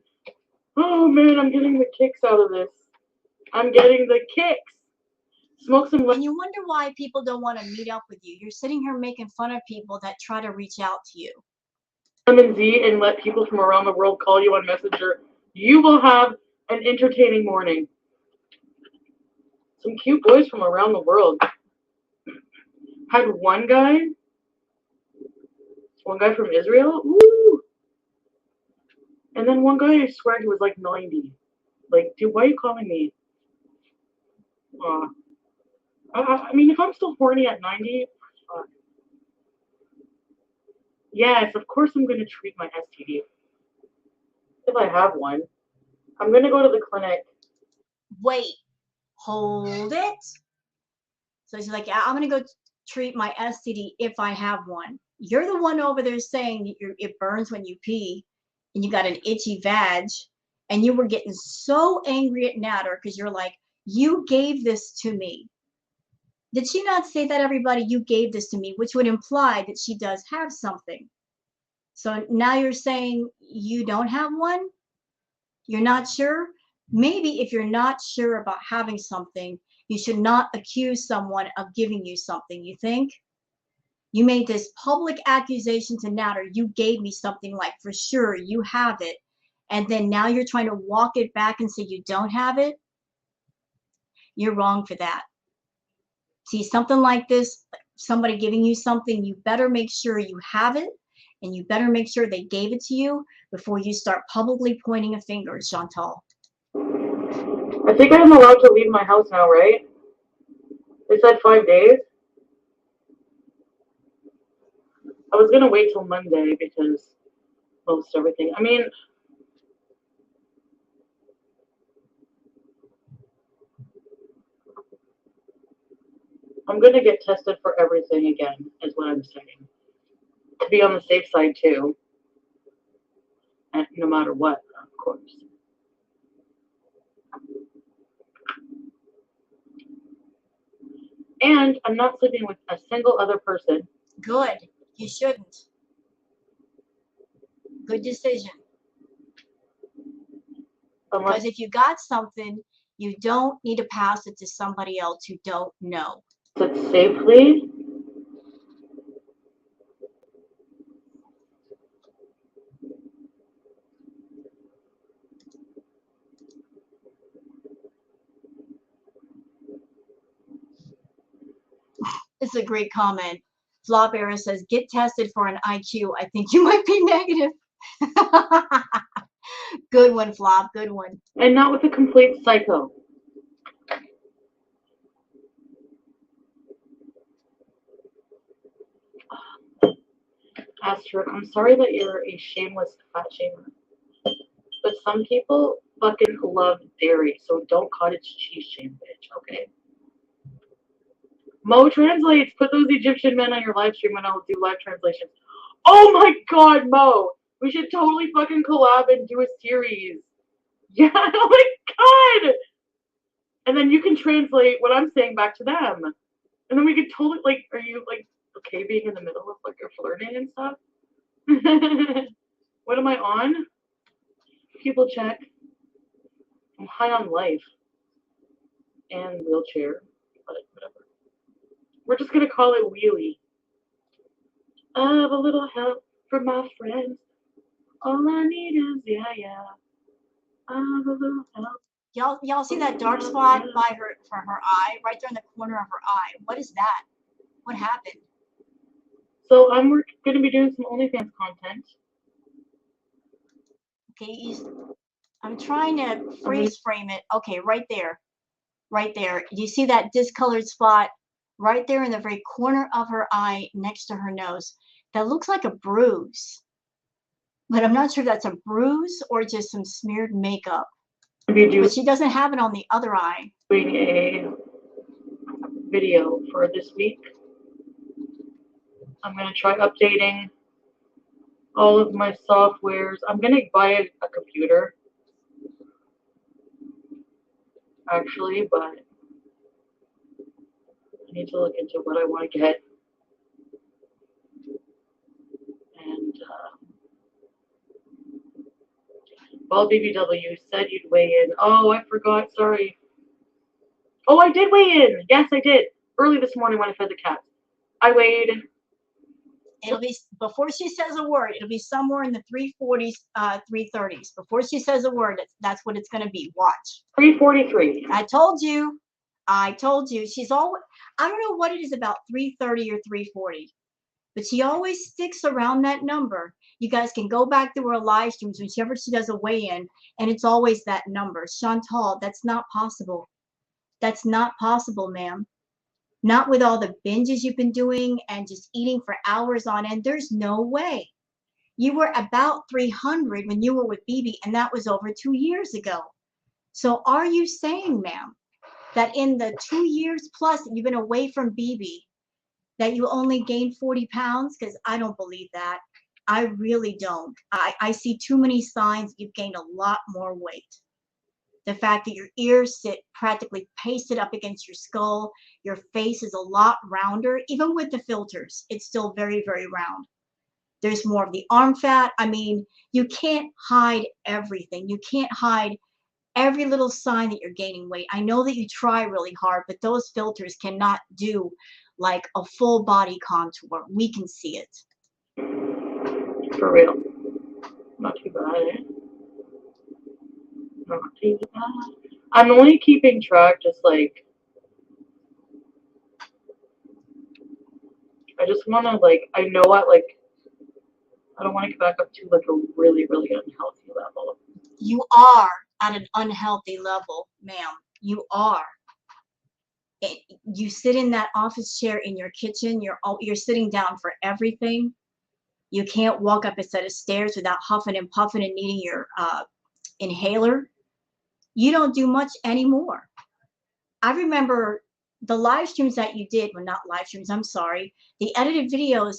S2: Oh man, I'm getting the kicks out of this. I'm getting the kicks. Smoke some.
S1: And you wonder why people don't want to meet up with you. You're sitting here making fun of people that try to reach out to you.
S2: Lemon Z and let people from around the world call you on Messenger. You will have an entertaining morning. Some cute boys from around the world. Had one guy from Israel. Woo! And then one guy, I swear he was like 90. Like, dude, why are you calling me? I mean, if I'm still horny at 90, fuck. Yes, of course I'm going to treat my STD. If I have one. I'm going to go to the clinic.
S1: Wait, hold it. So she's like, yeah, I'm going to go treat my STD if I have one. You're the one over there saying it burns when you pee and you got an itchy vag. And you were getting so angry at Natter because you're like, you gave this to me. Did she not say that, everybody? You gave this to me, which would imply that she does have something. So now you're saying you don't have one? You're not sure? Maybe if you're not sure about having something, you should not accuse someone of giving you something, you think? You made this public accusation to Natter. You gave me something, like for sure you have it. And then now you're trying to walk it back and say you don't have it? You're wrong for that. See, something like this, somebody giving you something, you better make sure you have it, and you better make sure they gave it to you before you start publicly pointing a finger, Chantal.
S2: I think I'm allowed to leave my house now, right? They said 5 days. I was going to wait till Monday because most everything. I mean, I'm going to get tested for everything again, is what I'm saying. To be on the safe side, too. And no matter what, of course. And I'm not sleeping with a single other person.
S1: Good. You shouldn't. Good decision. Because if you got something, you don't need to pass it to somebody else who don't know.
S2: It safely.
S1: It's a great comment. Flop Era says, get tested for an IQ. I think you might be negative. Good one, Flop. Good one.
S2: And not with a complete psycho. Asterisk, I'm sorry that you're a shameless fat shamer. But some people fucking love dairy, so don't cottage cheese shame, bitch, okay? Mo translates. Put those Egyptian men on your live stream and I'll do live translations. Oh my god, Mo! We should totally fucking collab and do a series. Yeah, oh my god! And then you can translate what I'm saying back to them. And then we could totally, like, are you, like, okay being in the middle of, like, your flirting and stuff? What am I on? People check. I'm high on life. And wheelchair. But whatever. We're just gonna call it wheelie. I have a little help from my friends. All I need is, yeah. I have a little help.
S1: Y'all see that dark spot by her, for her eye, right there in the corner of her eye? What is that? What happened?
S2: So we're gonna be doing some OnlyFans content.
S1: Okay, I'm trying to freeze frame it. Okay, right there. Right there. You see that discolored spot right there in the very corner of her eye next to her nose? That looks like a bruise. But I'm not sure if that's a bruise or just some smeared makeup. But she doesn't have it on the other eye.
S2: Doing a video for this week. I'm gonna try updating all of my softwares. I'm gonna buy a computer, actually, but I need to look into what I want to get. And well, BBW said you'd weigh in. Oh, I forgot. Sorry. Oh, I did weigh in. Yes, I did. Early this morning when I fed the cats. I weighed.
S1: It'll be, before she says a word, it'll be somewhere in the 340s, 330s. Before she says a word, that's what it's going to be. Watch.
S2: 343.
S1: I told you. She's always, I don't know what it is about 330 or 340, but she always sticks around that number. You guys can go back to her live streams whenever she does a weigh-in, and it's always that number. Chantal, that's not possible. That's not possible, ma'am. Not with all the binges you've been doing and just eating for hours on end. There's no way. You were about 300 when you were with BB, and that was over 2 years ago. So are you saying, ma'am, that in the 2 years plus that you've been away from BB, that you only gained 40 pounds? Because I don't believe that. I really don't. I see too many signs you've gained a lot more weight. The fact that your ears sit practically pasted up against your skull, your face is a lot rounder, even with the filters, it's still very, very round. There's more of the arm fat. I mean, you can't hide everything. You can't hide every little sign that you're gaining weight. I know that you try really hard, but those filters cannot do like a full body contour. We can see it.
S2: For real. Not too bad, eh? Not too bad. I'm only keeping track, just like, I just want to, like, I know what, like, I don't want to get back up to, like, a really, really unhealthy level.
S1: You are at an unhealthy level, ma'am. You are. You sit in that office chair in your kitchen. You're sitting down for everything. You can't walk up a set of stairs without huffing and puffing and needing your inhaler. You don't do much anymore. I remember the live streams that you did, well, not live streams, I'm sorry, the edited videos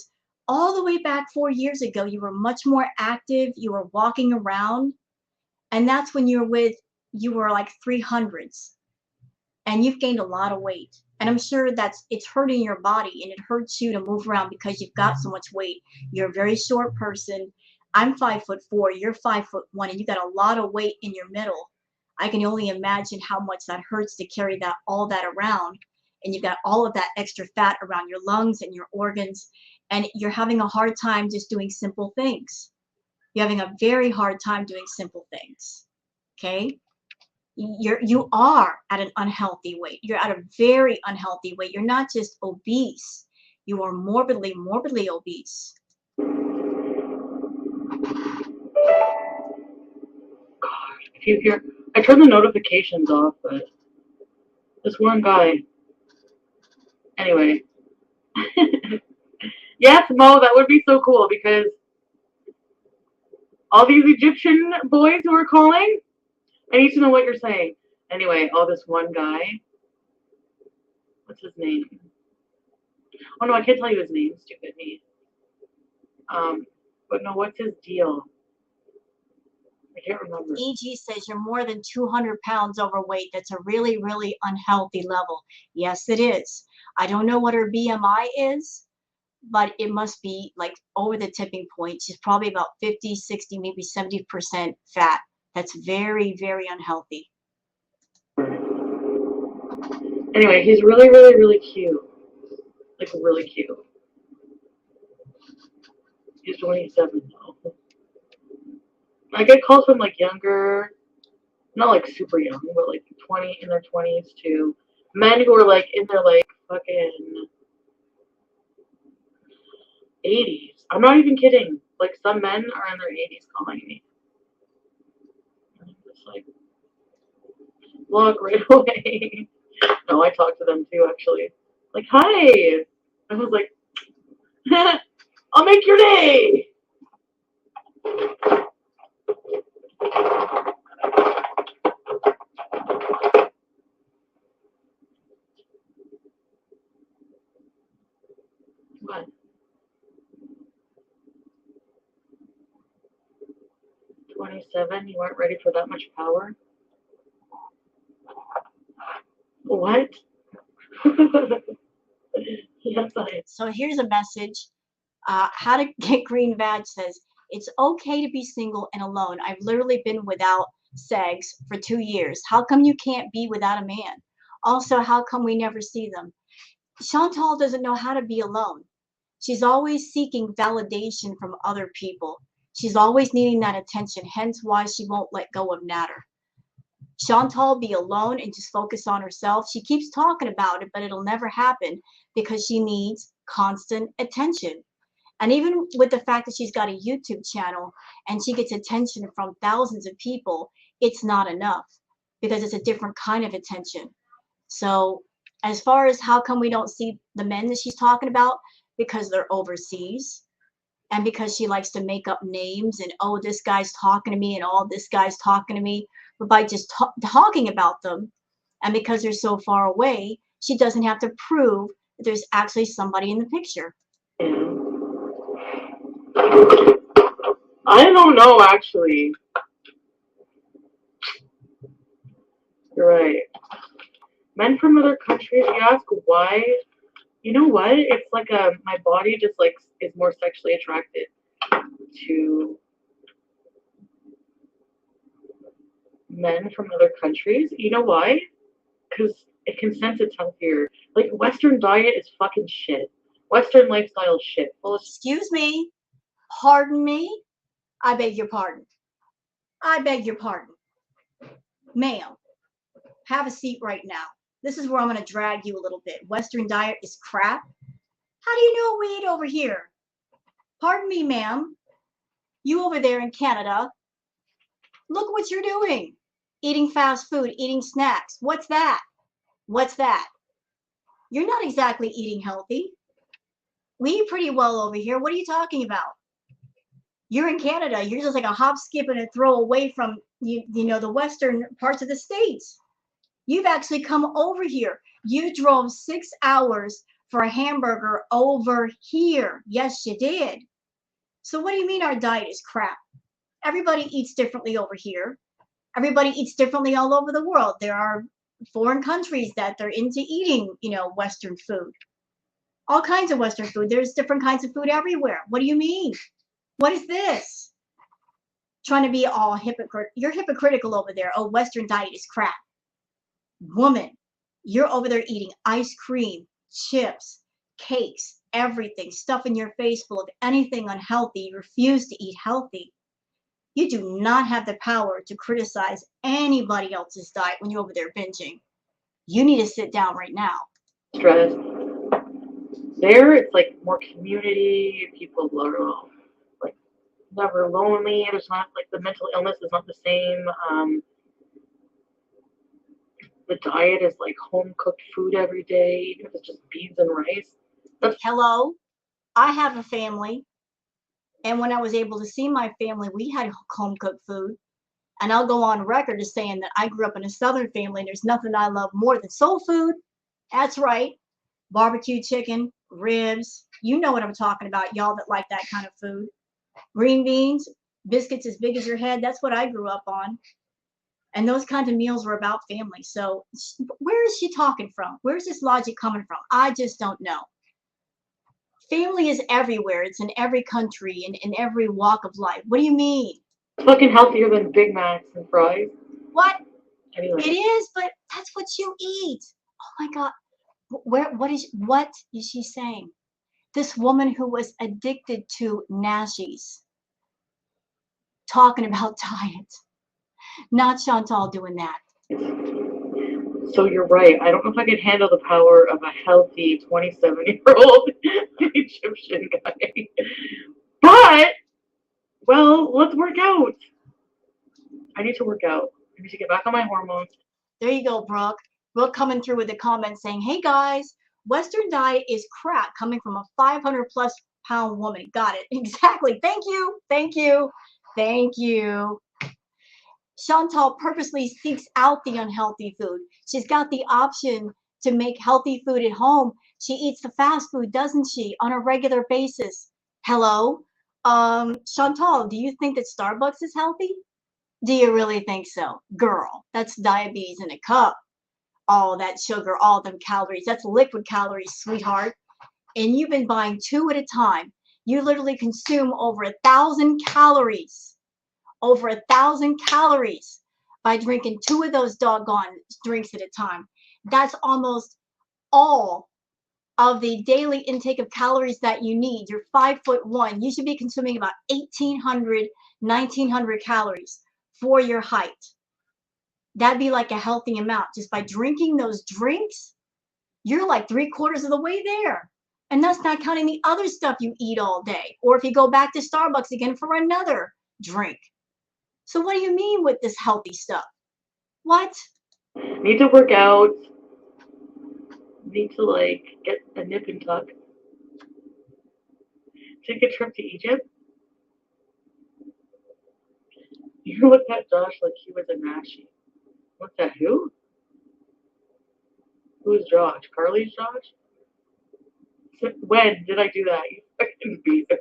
S1: all the way back 4 years ago. You were much more active. You were walking around. And that's when you were like 300s. And you've gained a lot of weight. And I'm sure it's hurting your body, and it hurts you to move around because you've got so much weight. You're a very short person. I'm 5'4", you're 5'1", and you got a lot of weight in your middle. I can only imagine how much that hurts to carry all that around. And you've got all of that extra fat around your lungs and your organs, and you're having a hard time just doing simple things. You're having a very hard time doing simple things. Okay? You are at an unhealthy weight. You're at a very unhealthy weight. You're not just obese. You are morbidly, morbidly obese.
S2: Gosh, if you hear, I turned the notifications off, but this one guy. Anyway. Yes, Mo, that would be so cool, because all these Egyptian boys who are calling, I need to know what you're saying. Anyway, this one guy. What's his name? Oh no, I can't tell you his name. Stupid me. But no, what's his deal? I can't remember.
S1: EG says you're more than 200 pounds overweight. That's a really, really unhealthy level. Yes, it is. I don't know what her BMI is, but it must be like over the tipping point. She's probably about 50, 60, maybe 70% fat. That's very, very unhealthy.
S2: Anyway, he's really, really, really cute. Like, really cute. He's 27 though. I get calls from like younger, not like super young, but like in their 20s to men who are like in their like fucking 80s. I'm not even kidding. Like, some men are in their 80s calling me. I'm just like, look right away. No, I talk to them too, actually. Like, hi. I was like, I'll make your day. What? 27? You weren't ready for that much power? What? Yes, I am.
S1: So here's a message. How to Get Green Badge says, it's okay to be single and alone. I've literally been without sex for 2 years. How come you can't be without a man? Also, how come we never see them? Chantal doesn't know how to be alone. She's always seeking validation from other people. She's always needing that attention, hence why she won't let go of Natter. Chantal be alone and just focus on herself. She keeps talking about it, but it'll never happen because she needs constant attention. And even with the fact that she's got a YouTube channel and she gets attention from thousands of people, it's not enough because it's a different kind of attention. So, as far as how come we don't see the men that she's talking about, because they're overseas and because she likes to make up names and, oh, this guy's talking to me and all this guy's talking to me. But by just talking about them and because they're so far away, she doesn't have to prove that there's actually somebody in the picture.
S2: I don't know, actually. You're right. Men from other countries, you ask why? You know what? It's like my body just like is more sexually attracted to men from other countries. You know why? Because it can sense it's healthier. Like Western diet is fucking shit. Western lifestyle is shit. Well,
S1: Excuse me. Pardon me. I beg your pardon. I beg your pardon. Ma'am, have a seat right now. This is where I'm going to drag you a little bit. Western diet is crap. How do you know what we eat over here? Pardon me, ma'am. You over there in Canada, look what you're doing. Eating fast food, eating snacks. What's that? What's that? You're not exactly eating healthy. We eat pretty well over here. What are you talking about? You're in Canada. You're just like a hop, skip, and a throw away from you know the western parts of the states. You've actually come over here. You drove 6 hours for a hamburger over here. Yes, you did. So what do you mean our diet is crap? Everybody eats differently over here. Everybody eats differently all over the world. There are foreign countries that they're into eating, Western food. All kinds of Western food. There's different kinds of food everywhere. What do you mean? What is this? Trying to be all hypocrite. You're hypocritical over there. Oh, Western diet is crap. Woman, you're over there eating ice cream, chips, cakes, everything, stuffing your face full of anything unhealthy. You refuse to eat healthy. You do not have the power to criticize anybody else's diet when you're over there binging. You need to sit down right now.
S2: stress. There, it's like more community. People are like never lonely. There's not like the mental illness is not the same. The diet is like home cooked food every day, even if it's just beans and rice.
S1: Hello, I have a family, and when I was able to see my family, we had home cooked food. And I'll go on record as saying that I grew up in a Southern family, and there's nothing I love more than soul food. That's right, barbecue chicken, ribs. You know what I'm talking about, y'all that like that kind of food. Green beans, biscuits as big as your head. That's what I grew up on. And those kinds of meals were about family. So where is she talking from? Where's this logic coming from? I just don't know. Family is everywhere. It's in every country and in every walk of life. What do you mean?
S2: It's fucking healthier than Big Macs and fries.
S1: What?
S2: Anyway.
S1: It is, but that's what you eat. Oh my God. What is she saying? This woman who was addicted to Nashies talking about diet. Not Chantal doing that.
S2: So you're right. I don't know if I could handle the power of a healthy 27-year-old Egyptian guy. But, well, let's work out. I need to work out. I need to get back on my hormones.
S1: There you go, Brooke. Brooke coming through with a comment saying, hey guys, Western diet is crap coming from a 500 plus pound woman. Got it. Exactly. Thank you. Thank you. Thank you. Chantal purposely seeks out the unhealthy food. She's got the option to make healthy food at home. She eats the fast food, doesn't she, on a regular basis? Hello? Chantal, do you think that Starbucks is healthy? Do you really think so? Girl, that's diabetes in a cup. All that sugar, all them calories. That's liquid calories, sweetheart. And you've been buying 2 at a time. You literally consume over 1,000 calories. Over 1,000 calories by drinking 2 of those doggone drinks at a time. That's almost all of the daily intake of calories that you need. You're 5'1". You should be consuming about 1,800, 1,900 calories for your height. That'd be like a healthy amount. Just by drinking those drinks, you're like 3/4 of the way there. And that's not counting the other stuff you eat all day. Or if you go back to Starbucks again for another drink. So what do you mean with this healthy stuff? What?
S2: Need to work out. Need to like get a nip and tuck. Take a trip to Egypt. You looked at Josh like he was a Nashi. What the who? Who's Josh? Carly's Josh? When did I do that? You fucking beat her.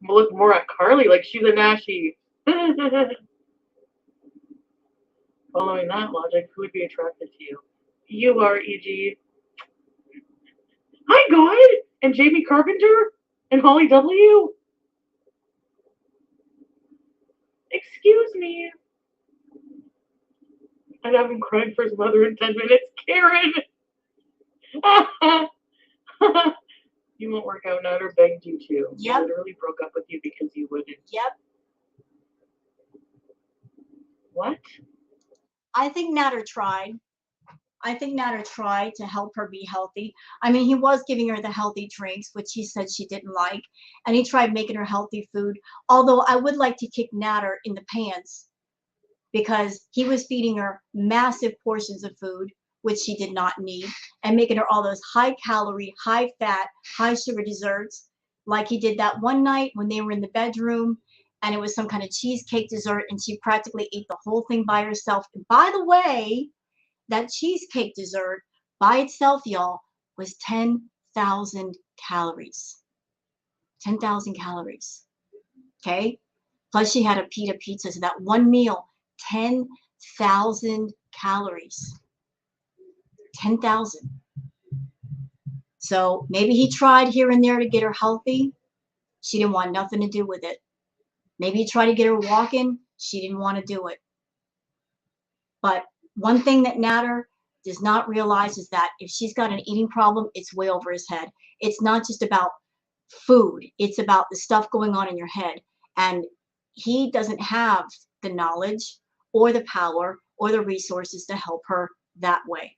S2: I'm gonna look more at Carly like she's a Nashi. Following that logic, who would be attracted to you? You are, E.G. Hi, God! And Jamie Carpenter? And Holly W? Excuse me. I'd have him crying for his mother in 10 minutes. Karen! You won't work out now or begged you to.
S1: Yep.
S2: He literally broke up with you because you wouldn't.
S1: Yep.
S2: What?
S1: I think Natter tried. I think Natter tried to help her be healthy. I mean, he was giving her the healthy drinks, which he said she didn't like, and he tried making her healthy food. Although I would like to kick Natter in the pants because he was feeding her massive portions of food, which she did not need, and making her all those high calorie, high fat, high sugar desserts, like he did that one night when they were in the bedroom and it was some kind of cheesecake dessert and she practically ate the whole thing by herself. And by the way, that cheesecake dessert by itself, y'all, was 10,000 calories. 10,000 calories. Okay? Plus she had a pita pizza. So that one meal, 10,000 calories. 10,000. So maybe he tried here and there to get her healthy. She didn't want nothing to do with it. Maybe he tried to get her walking. She didn't want to do it. But one thing that Natter does not realize is that if she's got an eating problem, it's way over his head. It's not just about food. It's about the stuff going on in your head. And he doesn't have the knowledge or the power or the resources to help her that way.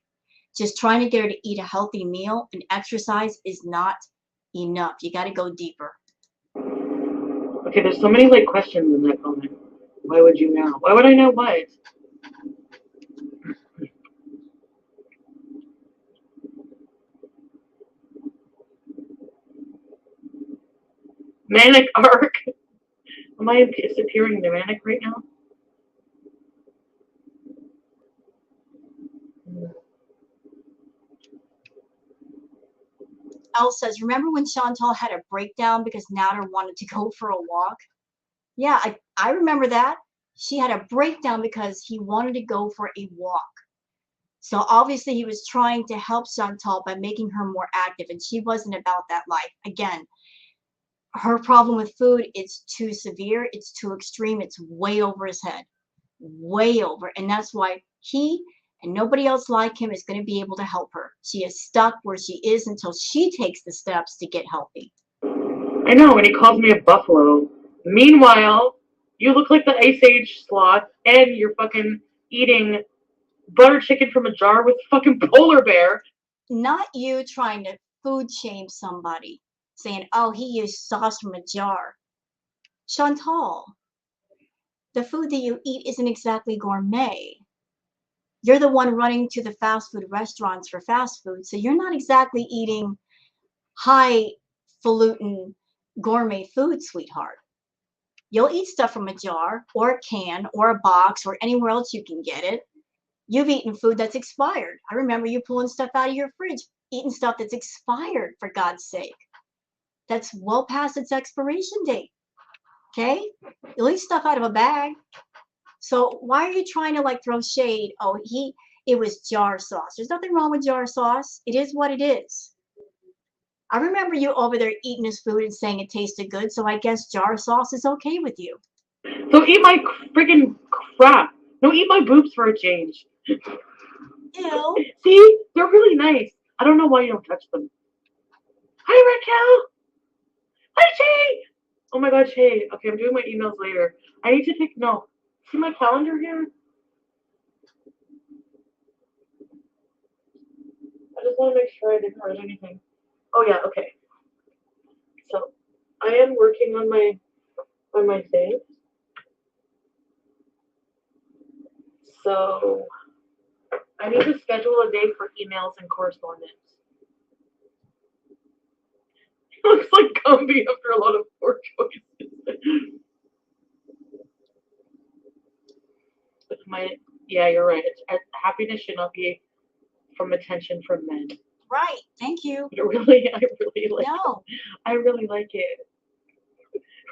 S1: Just trying to get her to eat a healthy meal and exercise is not enough. You got to go deeper.
S2: Okay, there's so many like questions in that comment. Why would you know? Why would I know what? Manic arc. Am I appearing the manic right now?
S1: Elle says, remember when Chantal had a breakdown because Natter wanted to go for a walk? Yeah, I remember that. She had a breakdown because he wanted to go for a walk. So obviously he was trying to help Chantal by making her more active, and she wasn't about that life. Again, her problem with food, it's too severe, it's too extreme, it's way over his head. Way over. And that's why he and nobody else like him is going to be able to help her. She is stuck where she is until she takes the steps to get healthy.
S2: I know, and he calls me a buffalo. Meanwhile, you look like the Ice Age sloth, and you're fucking eating butter chicken from a jar with fucking polar bear.
S1: Not you trying to food shame somebody, saying, oh, he used sauce from a jar. Chantal, the food that you eat isn't exactly gourmet. You're the one running to the fast food restaurants for fast food, so you're not exactly eating highfalutin gourmet food, sweetheart. You'll eat stuff from a jar or a can or a box or anywhere else you can get it. You've eaten food that's expired. I remember you pulling stuff out of your fridge, eating stuff that's expired, for God's sake. That's well past its expiration date. Okay? You'll eat stuff out of a bag. So why are you trying to like throw shade? Oh, it was jar sauce. There's nothing wrong with jar sauce. It is what it is. I remember you over there eating his food and saying it tasted good, so I guess jar sauce is okay with you.
S2: So eat my friggin' crap. No, eat my boobs for a change.
S1: Ew.
S2: See? They're really nice. I don't know why you don't touch them. Hi, Raquel. Hi, Shay. Oh my god, Shay. Okay, I'm doing my emails later. I need to take, no. See my calendar here? just want to make sure I didn't write anything. Oh yeah, okay. So I am working on my thing. So I need to schedule a day for emails and correspondence. It looks like Gumby after a lot of poor choices. Yeah, you're right. Happiness should not be from attention from men.
S1: Right. Thank you.
S2: But I really like
S1: No.
S2: it. I really like it.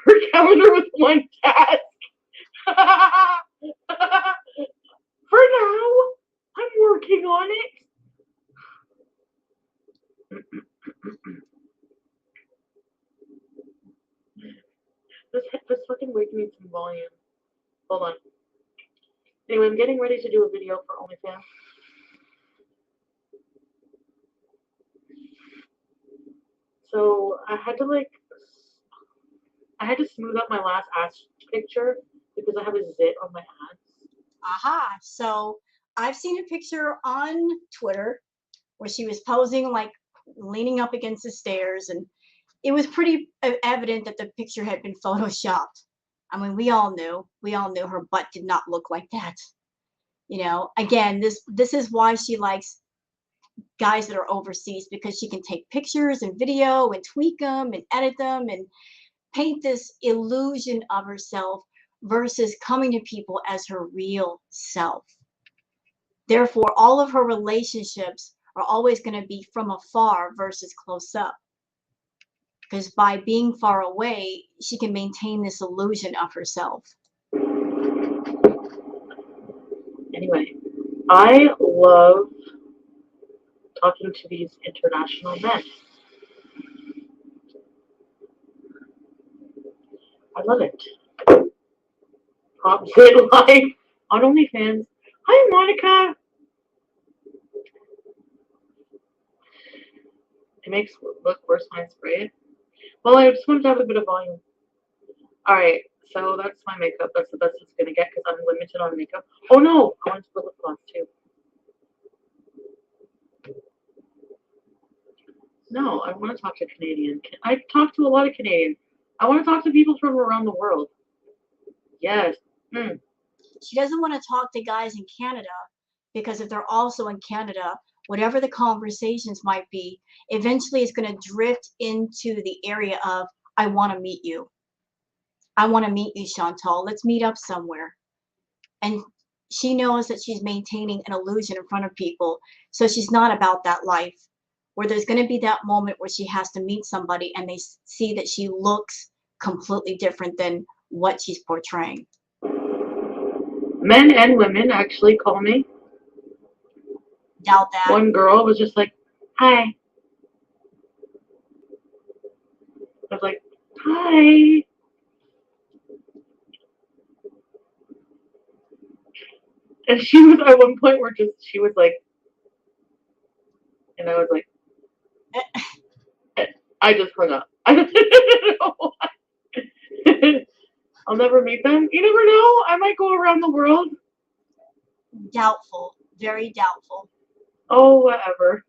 S2: Her calendar with one task. For now, I'm working on it. This fucking wig needs some volume. Hold on. Anyway, I'm getting ready to do a video for OnlyFans. So I had to smooth up my last ass picture because I have a zit on my ass.
S1: Aha. So I've seen a picture on Twitter where she was posing like leaning up against the stairs, and it was pretty evident that the picture had been photoshopped. I mean, we all knew her butt did not look like that. You know, again, this is why she likes guys that are overseas, because she can take pictures and video and tweak them and edit them and paint this illusion of herself versus coming to people as her real self. Therefore, all of her relationships are always going to be from afar versus close up. Because by being far away, she can maintain this illusion of herself.
S2: Anyway, I love talking to these international men. I love it. Pop Zit Live on OnlyFans. Hi, Monica. It makes it look worse when I spray it. Well, I just wanted to have a bit of volume. Alright, so that's my makeup. That's the best it's going to get because I'm limited on makeup. Oh no! I wanted to put lip gloss too. No, I want to talk to Canadian. I talk to a lot of Canadians. I want to talk to people from around the world. Yes.
S1: She doesn't want to talk to guys in Canada because if they're also in Canada, whatever the conversations might be, eventually it's going to drift into the area of, I want to meet you. I want to meet you, Chantal. Let's meet up somewhere. And she knows that she's maintaining an illusion in front of people. So she's not about that life where there's going to be that moment where she has to meet somebody and they see that she looks completely different than what she's portraying.
S2: Men and women actually call me.
S1: Doubt that.
S2: One girl was just like, hi. I was like, hi. And she was at one point where she was like, and I was like, I just hung up. I don't know why. I'll never meet them. You never know. I might go around the world.
S1: Doubtful. Very doubtful.
S2: Oh, whatever.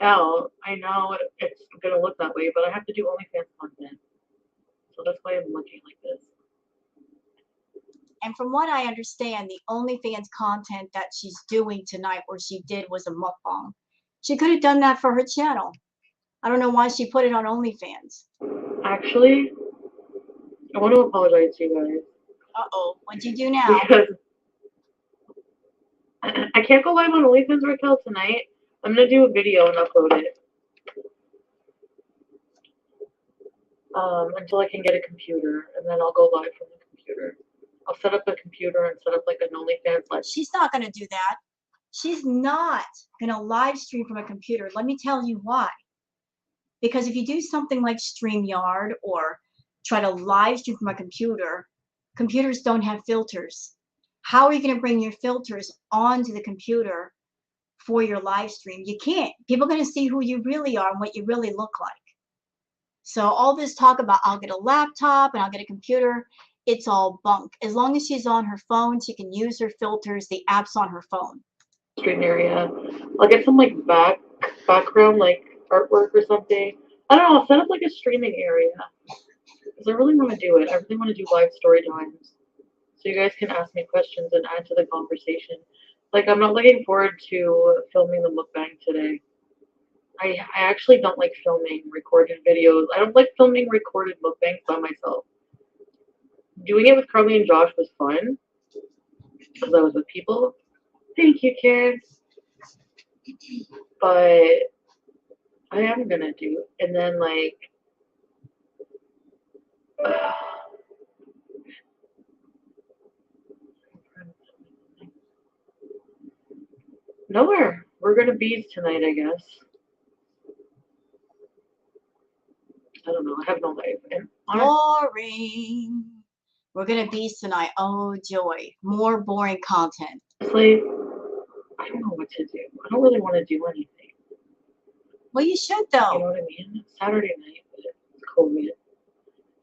S2: Hell, I know it's going to look that way, but I have to do OnlyFans content. So that's why I'm looking like this.
S1: And from what I understand, the OnlyFans content that she's doing tonight, or she did, was a mukbang. She could have done that for her channel. I don't know why she put it on OnlyFans.
S2: Actually, I want to apologize to you guys.
S1: Uh-oh. What'd you do now?
S2: Because I can't go live on OnlyFans right now tonight. I'm going to do a video and upload it. Until I can get a computer, and then I'll go live from the computer. I'll set up a computer and set up like an OnlyFans live.
S1: She's not going to do that. She's not going to live stream from a computer. Let me tell you why. Because if you do something like StreamYard or try to live stream from a computer, computers don't have filters. How are you going to bring your filters onto the computer for your live stream? You can't. People are going to see who you really are and what you really look like. So all this talk about I'll get a laptop and I'll get a computer, it's all bunk. As long as she's on her phone, she can use her filters, the apps on her phone.
S2: Stream area. I'll get some like background like artwork or something. I don't know. I'll set up like a streaming area because I really want to do it. I really want to do live story times so you guys can ask me questions and add to the conversation. Like I'm not looking forward to filming the mukbang today. I actually don't like filming recorded videos. I don't like filming recorded mukbangs by myself. Doing it with Carly and Josh was fun because I was with people. Thank you, Karen. But I am gonna do, and then like, nowhere. We're gonna be tonight, I guess. I don't know. I have no life. And
S1: Boring. We're gonna be tonight. Oh joy, more boring content.
S2: honestly, I don't know what to do. I don't really want to do anything.
S1: Well, you should
S2: You
S1: though.
S2: know what I mean? It's Saturday night, but it's COVID,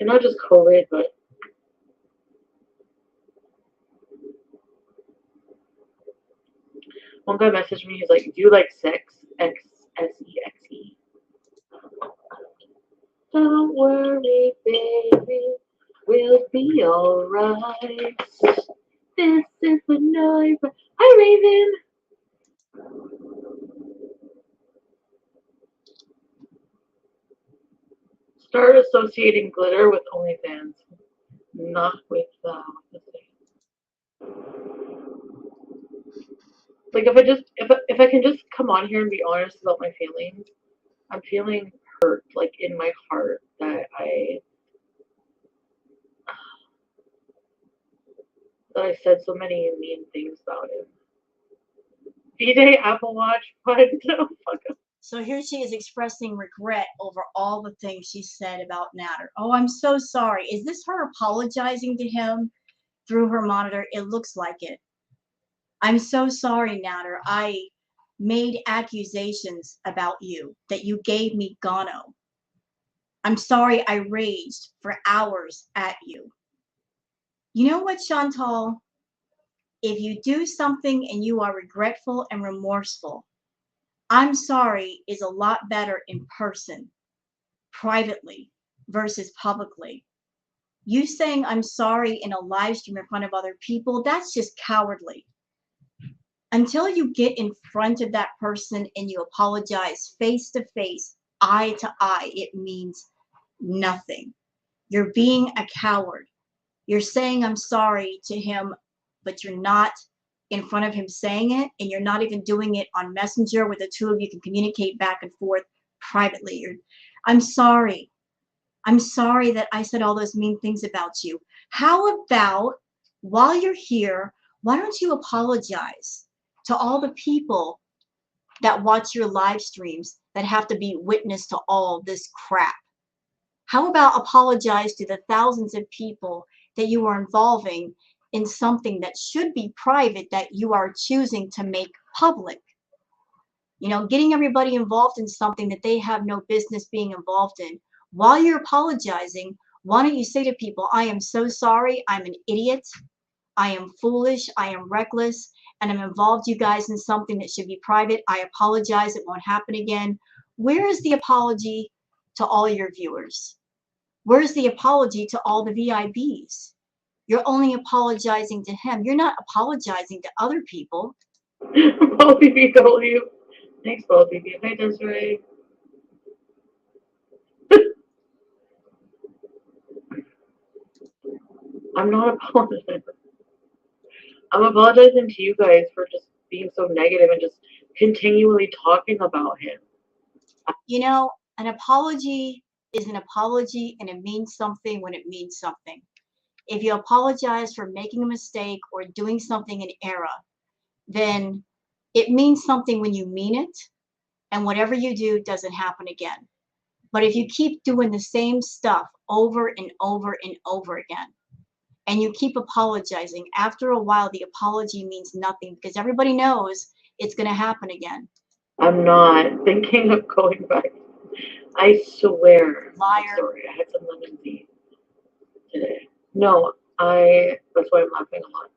S2: and not just COVID, but one guy messaged me. He's like, "Do you like sex? Sexe. Don't worry, baby. We'll be alright. This is the noise. Hi, Raven. Start associating glitter with OnlyFans, not with the thing. Like if I can just come on here and be honest about my feelings, I'm feeling hurt, like in my heart that I said so many mean things about him. D-Day Apple Watch, but no, fuck him.
S1: So here she is expressing regret over all the things she said about Natter. Oh, I'm so sorry. Is this her apologizing to him through her monitor? It looks like it. I'm so sorry, Natter. I made accusations about you, that you gave me gono. I'm sorry I raged for hours at you. You know what, Chantal? If you do something and you are regretful and remorseful, I'm sorry is a lot better in person, privately, versus publicly. You saying I'm sorry in a live stream in front of other people, that's just cowardly. Until you get in front of that person and you apologize face to face, eye to eye, it means nothing. You're being a coward. You're saying I'm sorry to him, but you're not in front of him saying it, and you're not even doing it on Messenger where the two of you can communicate back and forth privately. I'm sorry. I'm sorry that I said all those mean things about you. How about while you're here, why don't you apologize to all the people that watch your live streams that have to be witness to all this crap? How about apologize to the thousands of people that you are involving in something that should be private that you are choosing to make public? You know, getting everybody involved in something that they have no business being involved in. While you're apologizing, why don't you say to people, I am so sorry, I'm an idiot, I am foolish, I am reckless, and I'm involved you guys in something that should be private. I apologize, it won't happen again. Where is the apology to all your viewers? Where's the apology to all the VIPs? You're only apologizing to him. You're not apologizing to other people.
S2: Paul BBW. Thanks, Paul BB. Hi, Desiree. I'm not apologizing. I'm apologizing to you guys for just being so negative and just continually talking about him.
S1: You know, an apology is an apology and it means something when it means something. If you apologize for making a mistake or doing something in error, then it means something when you mean it, and whatever you do doesn't happen again. But if you keep doing the same stuff over and over and over again, and you keep apologizing, after a while, the apology means nothing because everybody knows it's going to happen again.
S2: I'm not thinking of going back. I swear.
S1: Liar.
S2: I'm sorry, I had some lemon tea today. No, that's why I'm laughing a lot.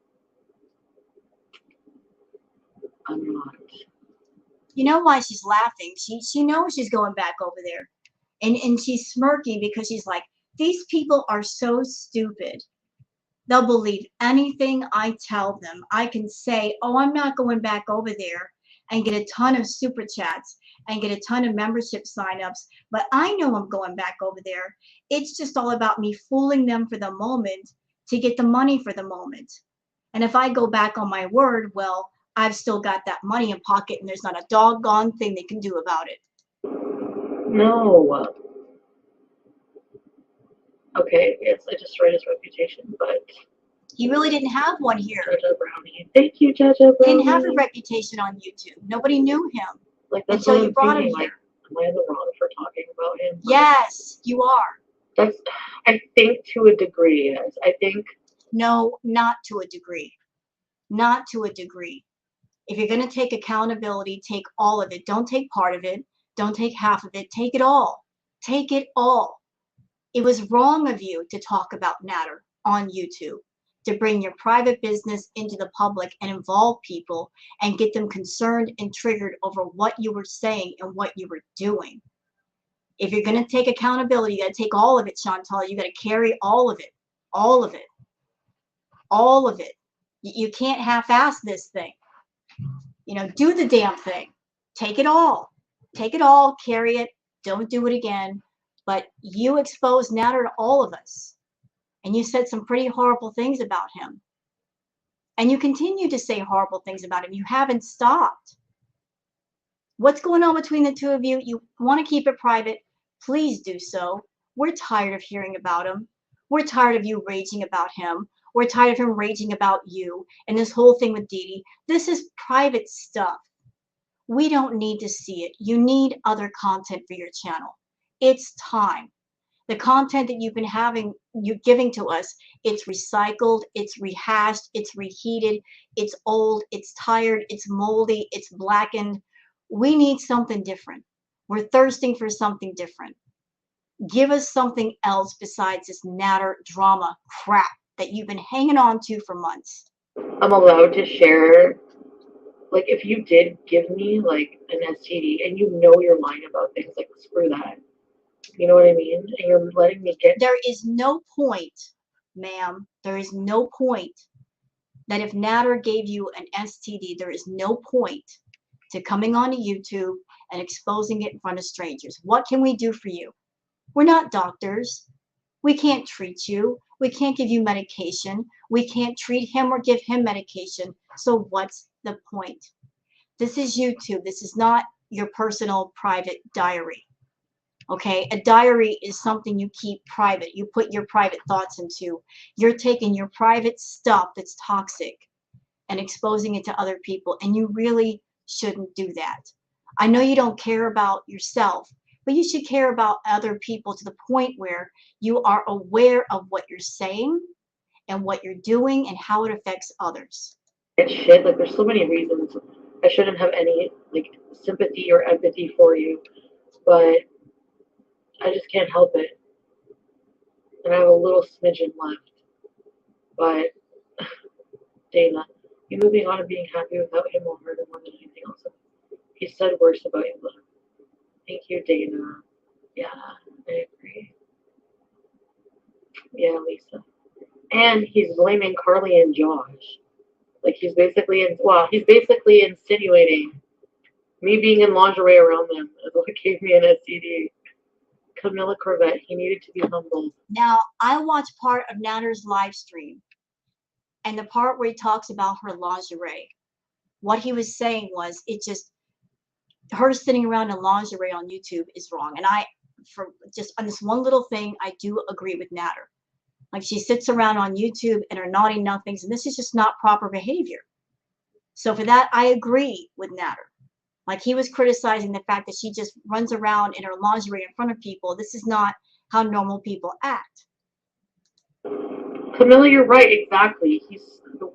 S2: I'm not.
S1: You know why she's laughing? She knows she's going back over there. And she's smirking because she's like, these people are so stupid. They'll believe anything I tell them. I can say, oh, I'm not going back over there and get a ton of super chats and get a ton of membership signups, but I know I'm going back over there. It's just all about me fooling them for the moment to get the money for the moment. And if I go back on my word, well, I've still got that money in pocket and there's not a doggone thing they can do about it.
S2: No. Okay, yes, I destroyed his reputation, but
S1: He really didn't have one here.
S2: Jaja Brownie. Thank you, Jaja Brownie.
S1: He didn't have a reputation on YouTube. Nobody knew him
S2: Like, that's
S1: until
S2: what
S1: you
S2: I'm
S1: brought him
S2: thinking,
S1: here.
S2: like, am I in the wrong for talking about him?
S1: Yes, you are.
S2: That's, I think, to a degree, yes. I think.
S1: No, not to a degree. Not to a degree. If you're going to take accountability, take all of it. Don't take part of it. Don't take half of it. Take it all. Take it all. It was wrong of you to talk about Natter on YouTube, to bring your private business into the public and involve people and get them concerned and triggered over what you were saying and what you were doing. If you're going to take accountability, you got to take all of it, Chantal. You got to carry all of it, all of it, all of it. You can't half-ass this thing. You know, do the damn thing. Take it all. Take it all, carry it. Don't do it again. But you exposed Natter to all of us. And you said some pretty horrible things about him. And you continue to say horrible things about him. You haven't stopped. What's going on between the two of you? You want to keep it private? Please do so. We're tired of hearing about him. We're tired of you raging about him. We're tired of him raging about you and this whole thing with Dee Dee. This is private stuff. We don't need to see it. You need other content for your channel. It's time. The content that you've been having, you're giving to us, it's recycled, it's rehashed, it's reheated, it's old, it's tired, it's moldy, it's blackened. We need something different. We're thirsting for something different. Give us something else besides this Natter drama crap that you've been hanging on to for months.
S2: I'm allowed to share, like, if you did give me, like, an STD and you know you're lying about things, like, screw that. You know what I mean? And you're letting me get.
S1: There is no point, ma'am, there is no point that if Natter gave you an STD, there is no point to coming onto YouTube and exposing it in front of strangers. What can we do for you? We're not doctors. We can't treat you. We can't give you medication. We can't treat him or give him medication. So what's the point? This is YouTube. This is not your personal private diary. Okay, a diary is something you keep private. You put your private thoughts into. You're taking your private stuff that's toxic and exposing it to other people, and you really shouldn't do that. I know you don't care about yourself, but you should care about other people to the point where you are aware of what you're saying and what you're doing and how it affects others.
S2: It's shit. Like, there's so many reasons I shouldn't have any, like, sympathy or empathy for you, but I just can't help it. And I have a little smidgen left. But, Dana, you moving on and being happy without him will hurt him more than anything else. He said worse about you, but thank you, Dana. Yeah, I agree. Yeah, Lisa. And he's blaming Carly and Josh. Like, he's basically insinuating me being in lingerie around them is what gave me an STD. Camilla Corvette, he needed to be humbled.
S1: Now, I watched part of Natter's live stream, and the part where he talks about her lingerie. What he was saying was, it just, her sitting around in lingerie on YouTube is wrong. And for just on this one little thing, I do agree with Natter. Like, she sits around on YouTube and her naughty nothings, and this is just not proper behavior. So for that, I agree with Natter. Like, he was criticizing the fact that she just runs around in her lingerie in front of people. This is not how normal people act.
S2: Camilla, you're right, exactly. He's the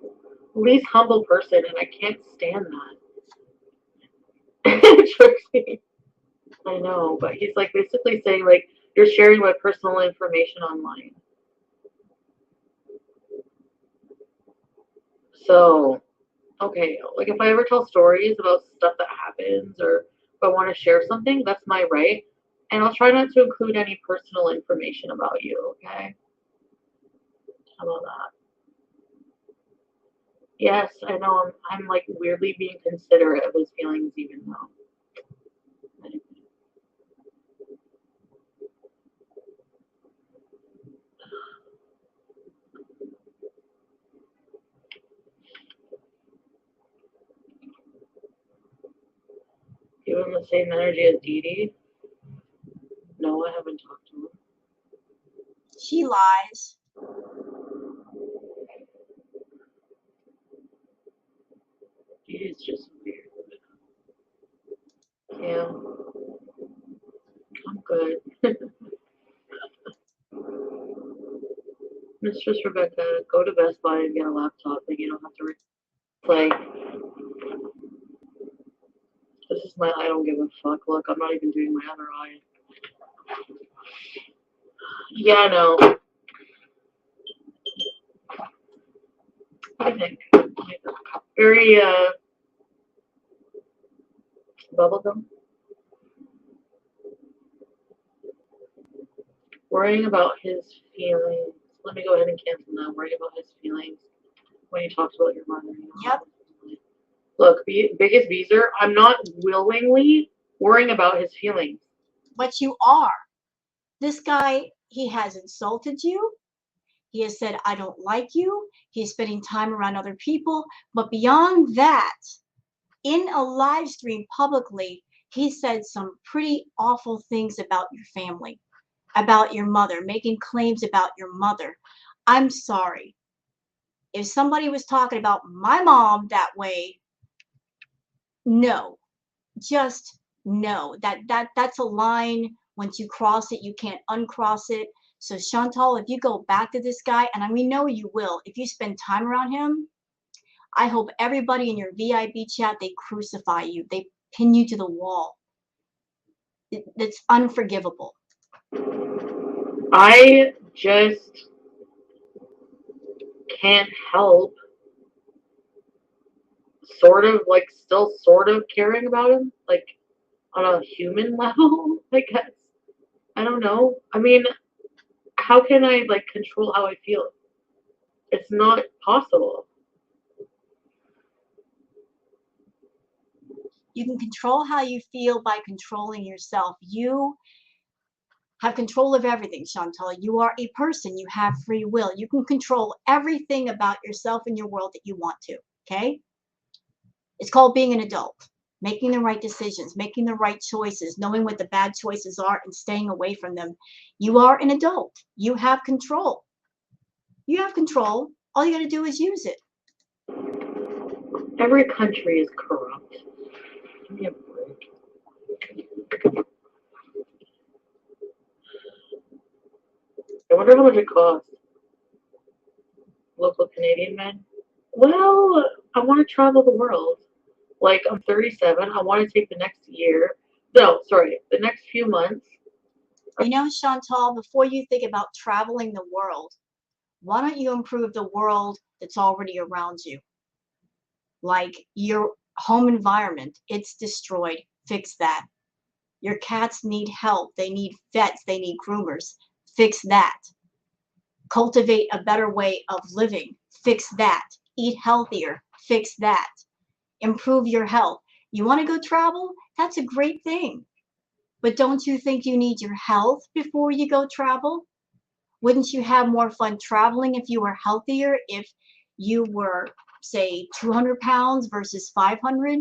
S2: least humble person, and I can't stand that. It trips me. I know, but he's, like, basically saying, like, you're sharing my personal information online. So, okay, like if I ever tell stories about stuff that happens or if I want to share something, that's my right. And I'll try not to include any personal information about you, okay? How about that? Yes, I know I'm like weirdly being considerate of his feelings even though. Give him the same energy as Dee Dee. No, I haven't talked to him.
S1: She lies.
S2: Dee Dee's just weird. Yeah, I'm good. Mistress Rebecca, go to Best Buy and get a laptop, and you don't have to play. This is my I don't give a fuck look. I'm not even doing my other eye. Yeah, I know. I think very bubblegum. Worrying about his feelings. Let me go ahead and cancel that. Worrying about his feelings when he talks about your mother.
S1: Yep.
S2: Look, biggest beezer. I'm not willingly worrying about his feelings.
S1: But you are. This guy, he has insulted you. He has said, I don't like you. He's spending time around other people. But beyond that, in a live stream publicly, he said some pretty awful things about your family, about your mother, making claims about your mother. I'm sorry. If somebody was talking about my mom that way, no, just no. That's a line. Once you cross it, you can't uncross it. So Chantal, if you go back to this guy, and we know you will, if you spend time around him, I hope everybody in your VIP chat, they crucify you. They pin you to the wall. It's unforgivable.
S2: I just can't help sort of like still sort of caring about him, like on a human level, I guess. I don't know. I mean, how can I like control how I feel? It's not possible.
S1: You can control how you feel by controlling yourself. You have control of everything, Chantal. You are a person. You have free will. You can control everything about yourself and your world that you want to. Okay? It's called being an adult. Making the right decisions, making the right choices, knowing what the bad choices are and staying away from them. You are an adult. You have control. You have control. All you got to do is use it.
S2: Every country is corrupt. Give me a break. I wonder how much it costs. Local Canadian men. Well, I want to travel the world. Like, I'm 37. I want to take the next year. No, sorry, the next few months.
S1: You know, Chantal, before you think about traveling the world, why don't you improve the world that's already around you? Like your home environment, it's destroyed. Fix that. Your cats need help. They need vets. They need groomers. Fix that. Cultivate a better way of living. Fix that. Eat healthier. Fix that. Improve your health. You want to go travel? That's a great thing. But don't you think you need your health before you go travel? Wouldn't you have more fun traveling if you were healthier, if you were, say, 200 pounds versus 500?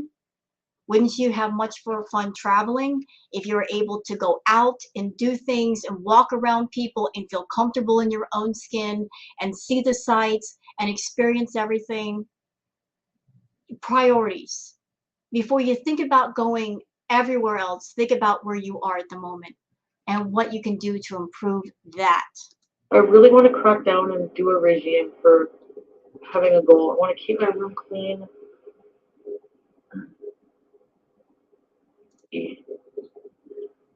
S1: Wouldn't you have much more fun traveling if you were able to go out and do things and walk around people and feel comfortable in your own skin and see the sights and experience everything? Priorities. Before you think about going everywhere else, think about where you are at the moment and what you can do to improve that.
S2: I really want to crack down and do a regime for having a goal. I want to keep my room clean.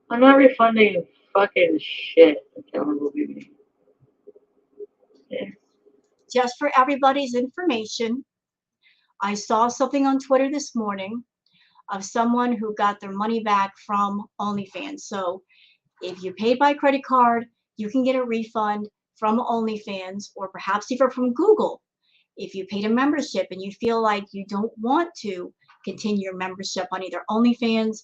S2: I'm not refunding fucking shit. Accountable be me. Yeah.
S1: Just for everybody's information, I saw something on Twitter this morning of someone who got their money back from OnlyFans. So if you paid by credit card, you can get a refund from OnlyFans or perhaps even from Google. If you paid a membership and you feel like you don't want to continue your membership on either OnlyFans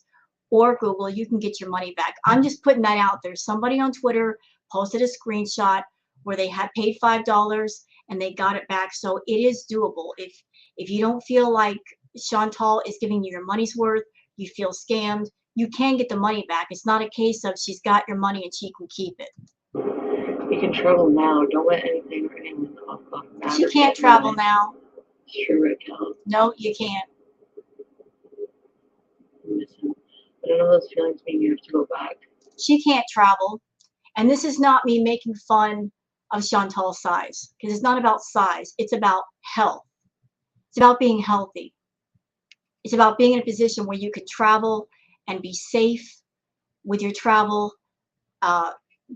S1: or Google, you can get your money back. I'm just putting that out there. Somebody on Twitter posted a screenshot where they had paid $5 and they got it back. So it is doable. If you don't feel like Chantal is giving you your money's worth, you feel scammed, you can get the money back. It's not a case of she's got your money and she can keep it.
S2: You can travel now. Don't let anything or anyone off that.
S1: She can't travel now.
S2: It's true, Raquel.
S1: No, you can't.
S2: I don't know those feelings mean you have to go back.
S1: She can't travel. And this is not me making fun of Chantal's size, because it's not about size. It's about health. It's about being healthy. It's about being in a position where you can travel and be safe with your travel,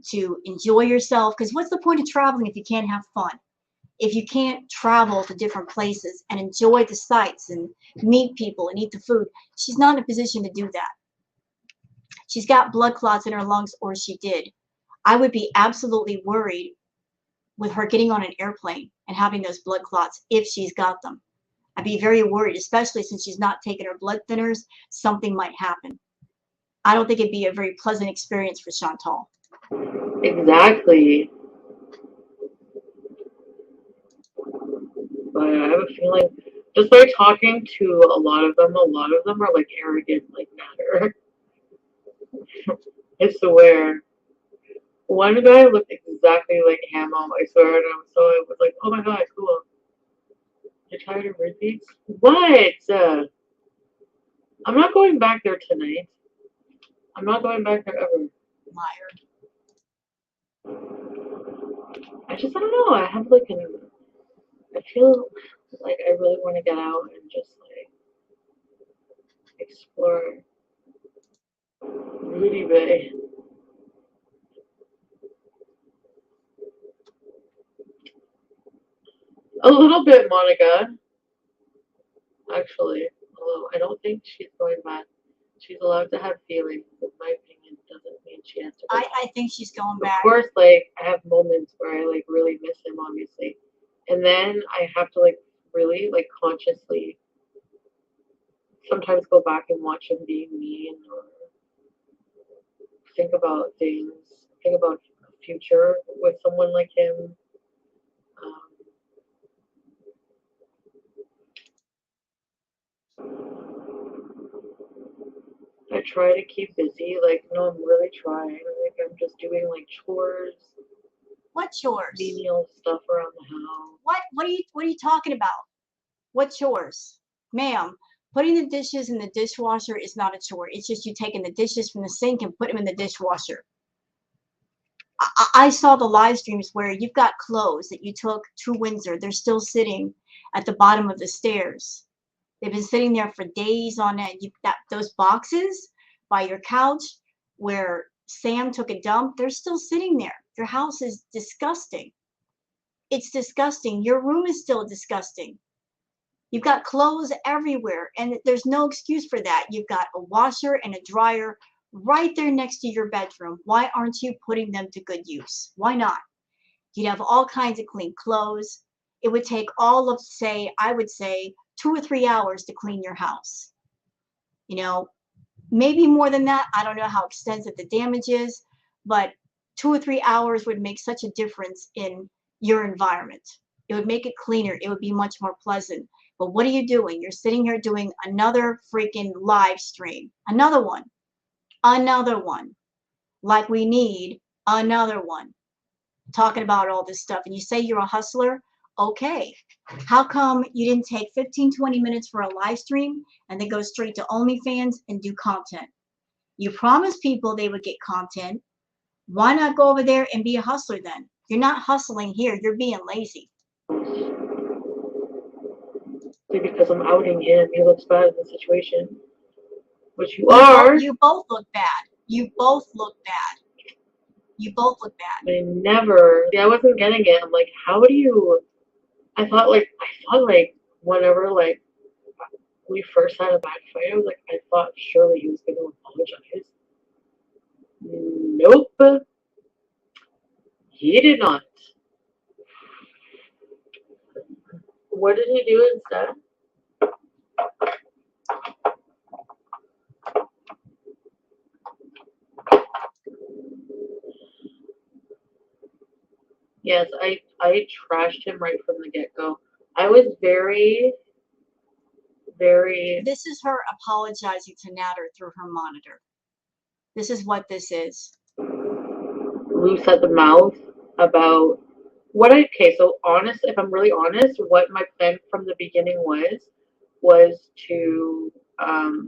S1: to enjoy yourself. Because what's the point of traveling if you can't have fun? If you can't travel to different places and enjoy the sights and meet people and eat the food, she's not in a position to do that. She's got blood clots in her lungs, or she did. I would be absolutely worried with her getting on an airplane and having those blood clots if she's got them. I'd be very worried, especially since she's not taking her blood thinners. Something might happen. I don't think it'd be a very pleasant experience for Chantal.
S2: Exactly. But I have a feeling, just by talking to a lot of them are like arrogant, like matter. I swear. One guy looked exactly like Hamo, I swear, and I was like, oh my god, cool. You're tired of repeats? What? I'm not going back there tonight. I'm not going back there ever.
S1: Liar.
S2: I don't know. I have like I feel like I really want to get out and just like explore Rudy Bay. A little bit, Monica. Actually, although I don't think she's going back. She's allowed to have feelings. In my opinion, doesn't mean she has to go back.
S1: I think she's going
S2: Of
S1: back.
S2: course, like I have moments where I like really miss him, obviously, and then I have to like really like consciously sometimes go back and watch him being mean or think about things, think about the future with someone like him. I try to keep busy. Like, no, I'm really trying. Like, I'm just doing like chores,
S1: What chores?
S2: menial stuff around the house.
S1: What are you talking about? What chores? Ma'am, putting the dishes in the dishwasher is not a chore. It's just you taking the dishes from the sink and put them in the dishwasher. I saw the live streams where you've got clothes that you took to Windsor. They're still sitting at the bottom of the stairs. They've been sitting there for days on end. You've got those boxes by your couch where Sam took a dump. They're still sitting there. Your house is disgusting. It's disgusting. Your room is still disgusting. You've got clothes everywhere, and there's no excuse for that. You've got a washer and a dryer right there next to your bedroom. Why aren't you putting them to good use? Why not? You'd have all kinds of clean clothes. It would take all of, say, I would say 2 or 3 hours to clean your house. You know, maybe more than that. I don't know how extensive the damage is, but 2 or 3 hours would make such a difference in your environment. It would make it cleaner. It would be much more pleasant. But what are you doing? You're sitting here doing another freaking live stream. Another one. Another one. Like we need another one. Talking about all this stuff. And you say you're a hustler? Okay. How come you didn't take 15, 20 minutes for a live stream and then go straight to OnlyFans and do content? You promised people they would get content. Why not go over there and be a hustler then? You're not hustling here. You're being lazy.
S2: Because I'm outing him. He looks bad in the situation. Which you are.
S1: You both look bad. You both look bad. You both look bad.
S2: I never. See, I wasn't getting it. I'm like, how do you? I thought like whenever like we first had a bad fight, I thought surely he was going to apologize. Nope, he did not. What did he do instead? Yes, I trashed him right from the get-go. I was very, very...
S1: This is her apologizing to Natter through her monitor. This is what this is.
S2: loose at the mouth about okay, so honest, if I'm really honest, what my plan from the beginning was to, I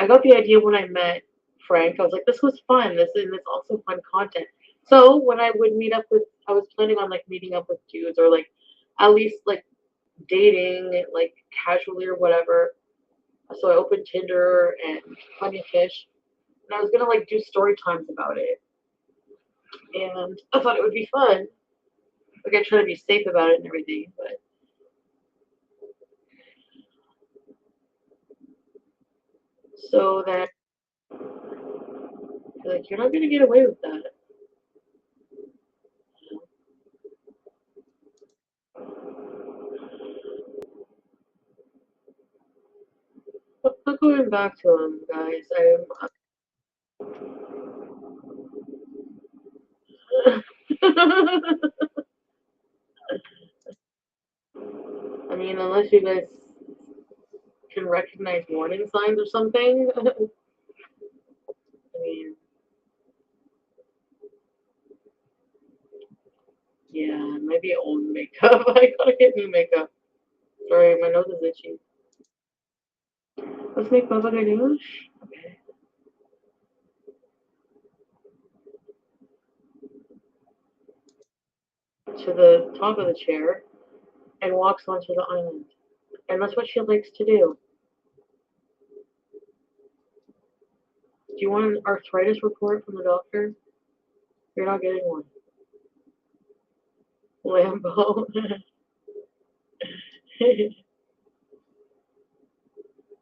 S2: got the idea when I met Frank. I was like, this was fun. This is also fun content. So when I would meet up with, I was planning on like meeting up with dudes or like at least like dating like casually or whatever. So I opened Tinder and Plenty of Fish, and I was gonna like do story times about it. And I thought it would be fun. Like I try to be safe about it and everything, but so that like you're not gonna get away with that. But going back to him, guys, I mean, unless you guys can recognize warning signs or something. I mean, yeah, maybe old makeup. I gotta get new makeup. Sorry, my nose is itchy. Let's make Baba Ganoush. Okay. To the top of the chair and walks onto the island. And that's what she likes to do. Do you want an arthritis report from the doctor? You're not getting one. Lambo.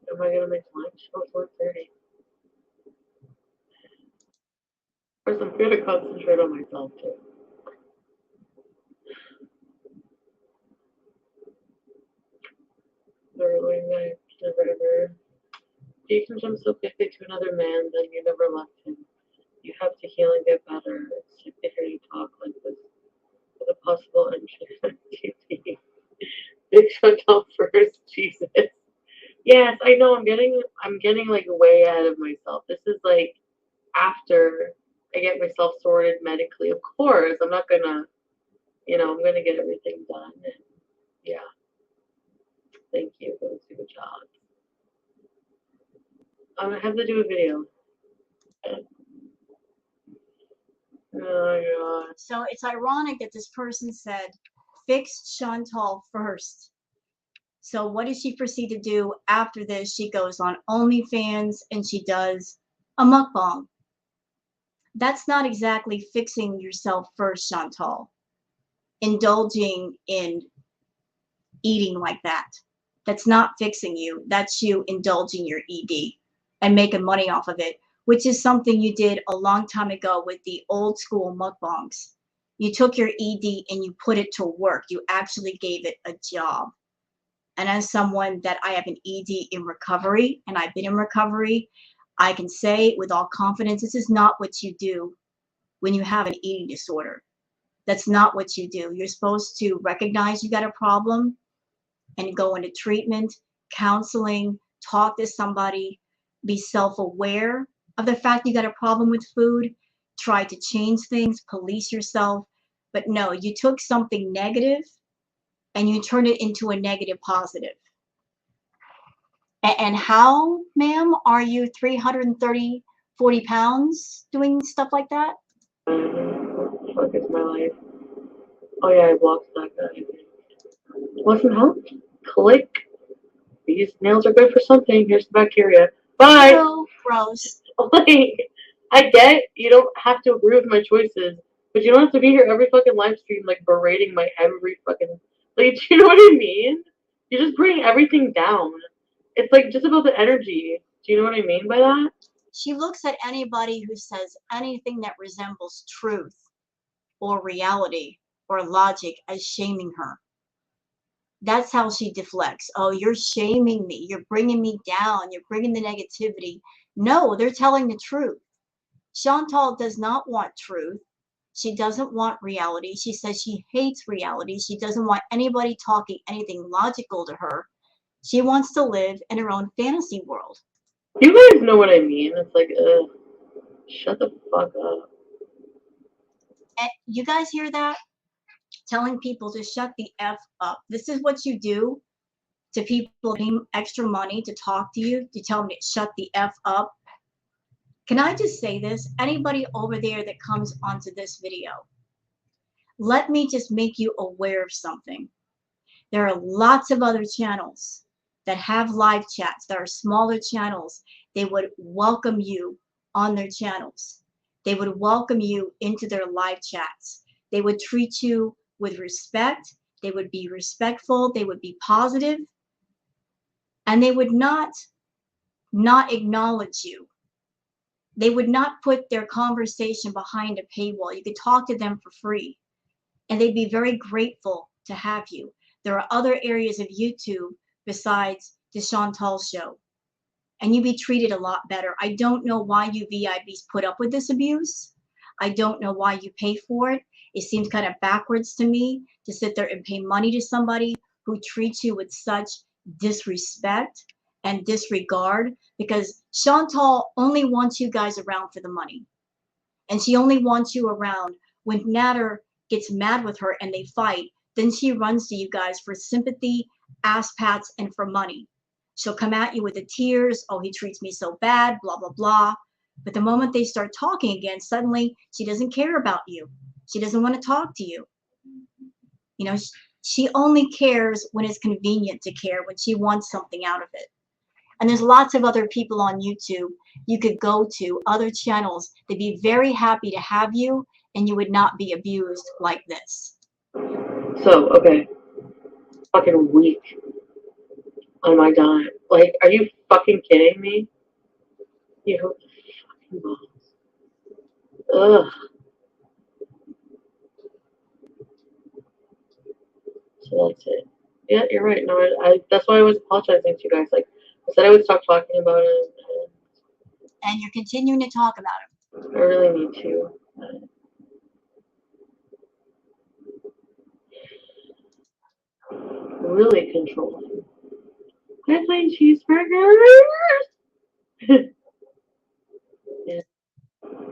S2: Am I gonna make lunch? Oh, 4:30. Of course, I'm gonna concentrate on myself too. Literally, never ever. You can jump so quickly to another man, then you never left him. You have to heal and get better. It's sick to hear you talk like this with a possible entry on TV. Big shut up first, Jesus. Yes, I know. I'm getting like way ahead of myself. This is like after I get myself sorted medically. Of course, I'm not gonna, I'm gonna get everything done. And yeah, thank you for the super job. I'm gonna have to do a video. Oh my god.
S1: So it's ironic that this person said, fix Chantal first. So what does she proceed to do after this? She goes on OnlyFans and she does a mukbang. That's not exactly fixing yourself first, Chantal. Indulging in eating like that. That's not fixing you. That's you indulging your ED and making money off of it, which is something you did a long time ago with the old school mukbangs. You took your ED and you put it to work. You actually gave it a job. And as someone that I have an ED in recovery, and I've been in recovery, I can say with all confidence, this is not what you do when you have an eating disorder. That's not what you do. You're supposed to recognize you got a problem and go into treatment, counseling, talk to somebody, be self-aware of the fact you got a problem with food, try to change things, police yourself. But no, you took something negative and you turned it into a negative positive. And how, ma'am, are you 330, 40 pounds doing stuff like that?
S2: What the fuck is my life? Oh yeah, I blocked that guy. Wasn't help? Click. These nails are good for something. Here's the bacteria. Bye.
S1: Oh, gross.
S2: Like, I get you don't have to agree with my choices, but you don't have to be here every fucking live stream like berating my every fucking like. Do you know what I mean? You just bring everything down. It's like just about the energy. Do you know what I mean by that?
S1: She looks at anybody who says anything that resembles truth or reality or logic as shaming her. That's how she deflects. Oh, you're shaming me. You're bringing me down. You're bringing the negativity. No, they're telling the truth. Chantal does not want truth. She doesn't want reality. She says she hates reality. She doesn't want anybody talking anything logical to her. She wants to live in her own fantasy world.
S2: You guys know what I mean. It's like, ugh, shut the fuck up.
S1: And you guys hear that? Telling people to shut the F up. This is what you do to people paying extra money to talk to you, to tell them to shut the F up. Can I just say this? Anybody over there that comes onto this video, let me just make you aware of something. There are lots of other channels that have live chats that are smaller channels. They would welcome you on their channels. They would welcome you into their live chats. They would treat you with respect. They would be respectful. They would be positive, and they would not acknowledge you. They would not put their conversation behind a paywall. You could talk to them for free, and they'd be very grateful to have you. There are other areas of YouTube besides the Chantal show, and you'd be treated a lot better. I don't know why you VIPs put up with this abuse. I don't know why you pay for it. It seems kind of backwards to me to sit there and pay money to somebody who treats you with such disrespect and disregard, because Chantal only wants you guys around for the money. And she only wants you around when Natter gets mad with her and they fight. Then she runs to you guys for sympathy, ass pats, and for money. She'll come at you with the tears. Oh, he treats me so bad, blah, blah, blah. But the moment they start talking again, suddenly she doesn't care about you. She doesn't want to talk to you. You know, she only cares when it's convenient to care, when she wants something out of it. And there's lots of other people on YouTube you could go to, other channels. They'd be very happy to have you, and you would not be abused like this.
S2: So, okay. Fucking weak on my diet. Like, are you fucking kidding me? You fucking balls. Ugh. So that's it. Yeah, you're right. No, that's why I was apologizing to you guys. Like, I said I would stop talking about it.
S1: And you're continuing to talk about it.
S2: I really need to. Really controlling. I plain cheeseburgers. Yeah, I'm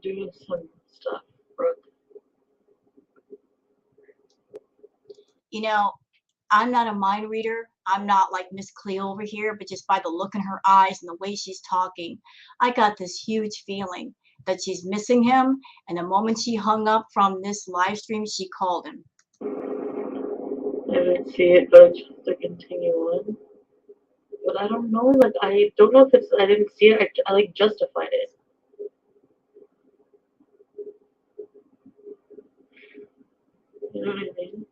S2: doing some stuff, Brooke.
S1: You know, I'm not a mind reader. I'm not like Miss Cleo over here, but just by the look in her eyes and the way she's talking, I got this huge feeling that she's missing him. And the moment she hung up from this live stream, she called him.
S2: I didn't see it, but just to continue on. But I don't know. Like, I don't know if it's. I didn't see it. I like justified it. You know what I mean?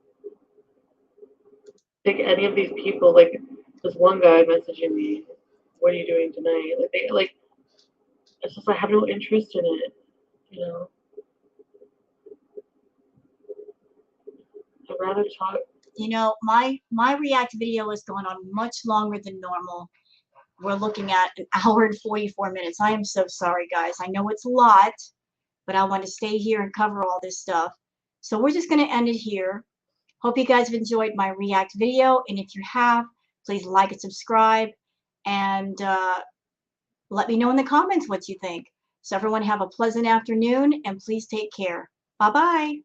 S2: Like any of these people, like this one guy messaging me, "What are you doing tonight?" Like they like. It's just I have no interest in it. You know. I'd rather talk.
S1: You know, my react video is going on much longer than normal. We're looking at an hour and 44 minutes. I am so sorry, guys. I know it's a lot, but I want to stay here and cover all this stuff. So we're just going to end it here. Hope you guys have enjoyed my react video. And if you have, please like and subscribe. And let me know in the comments what you think. So everyone have a pleasant afternoon, and please take care. Bye-bye.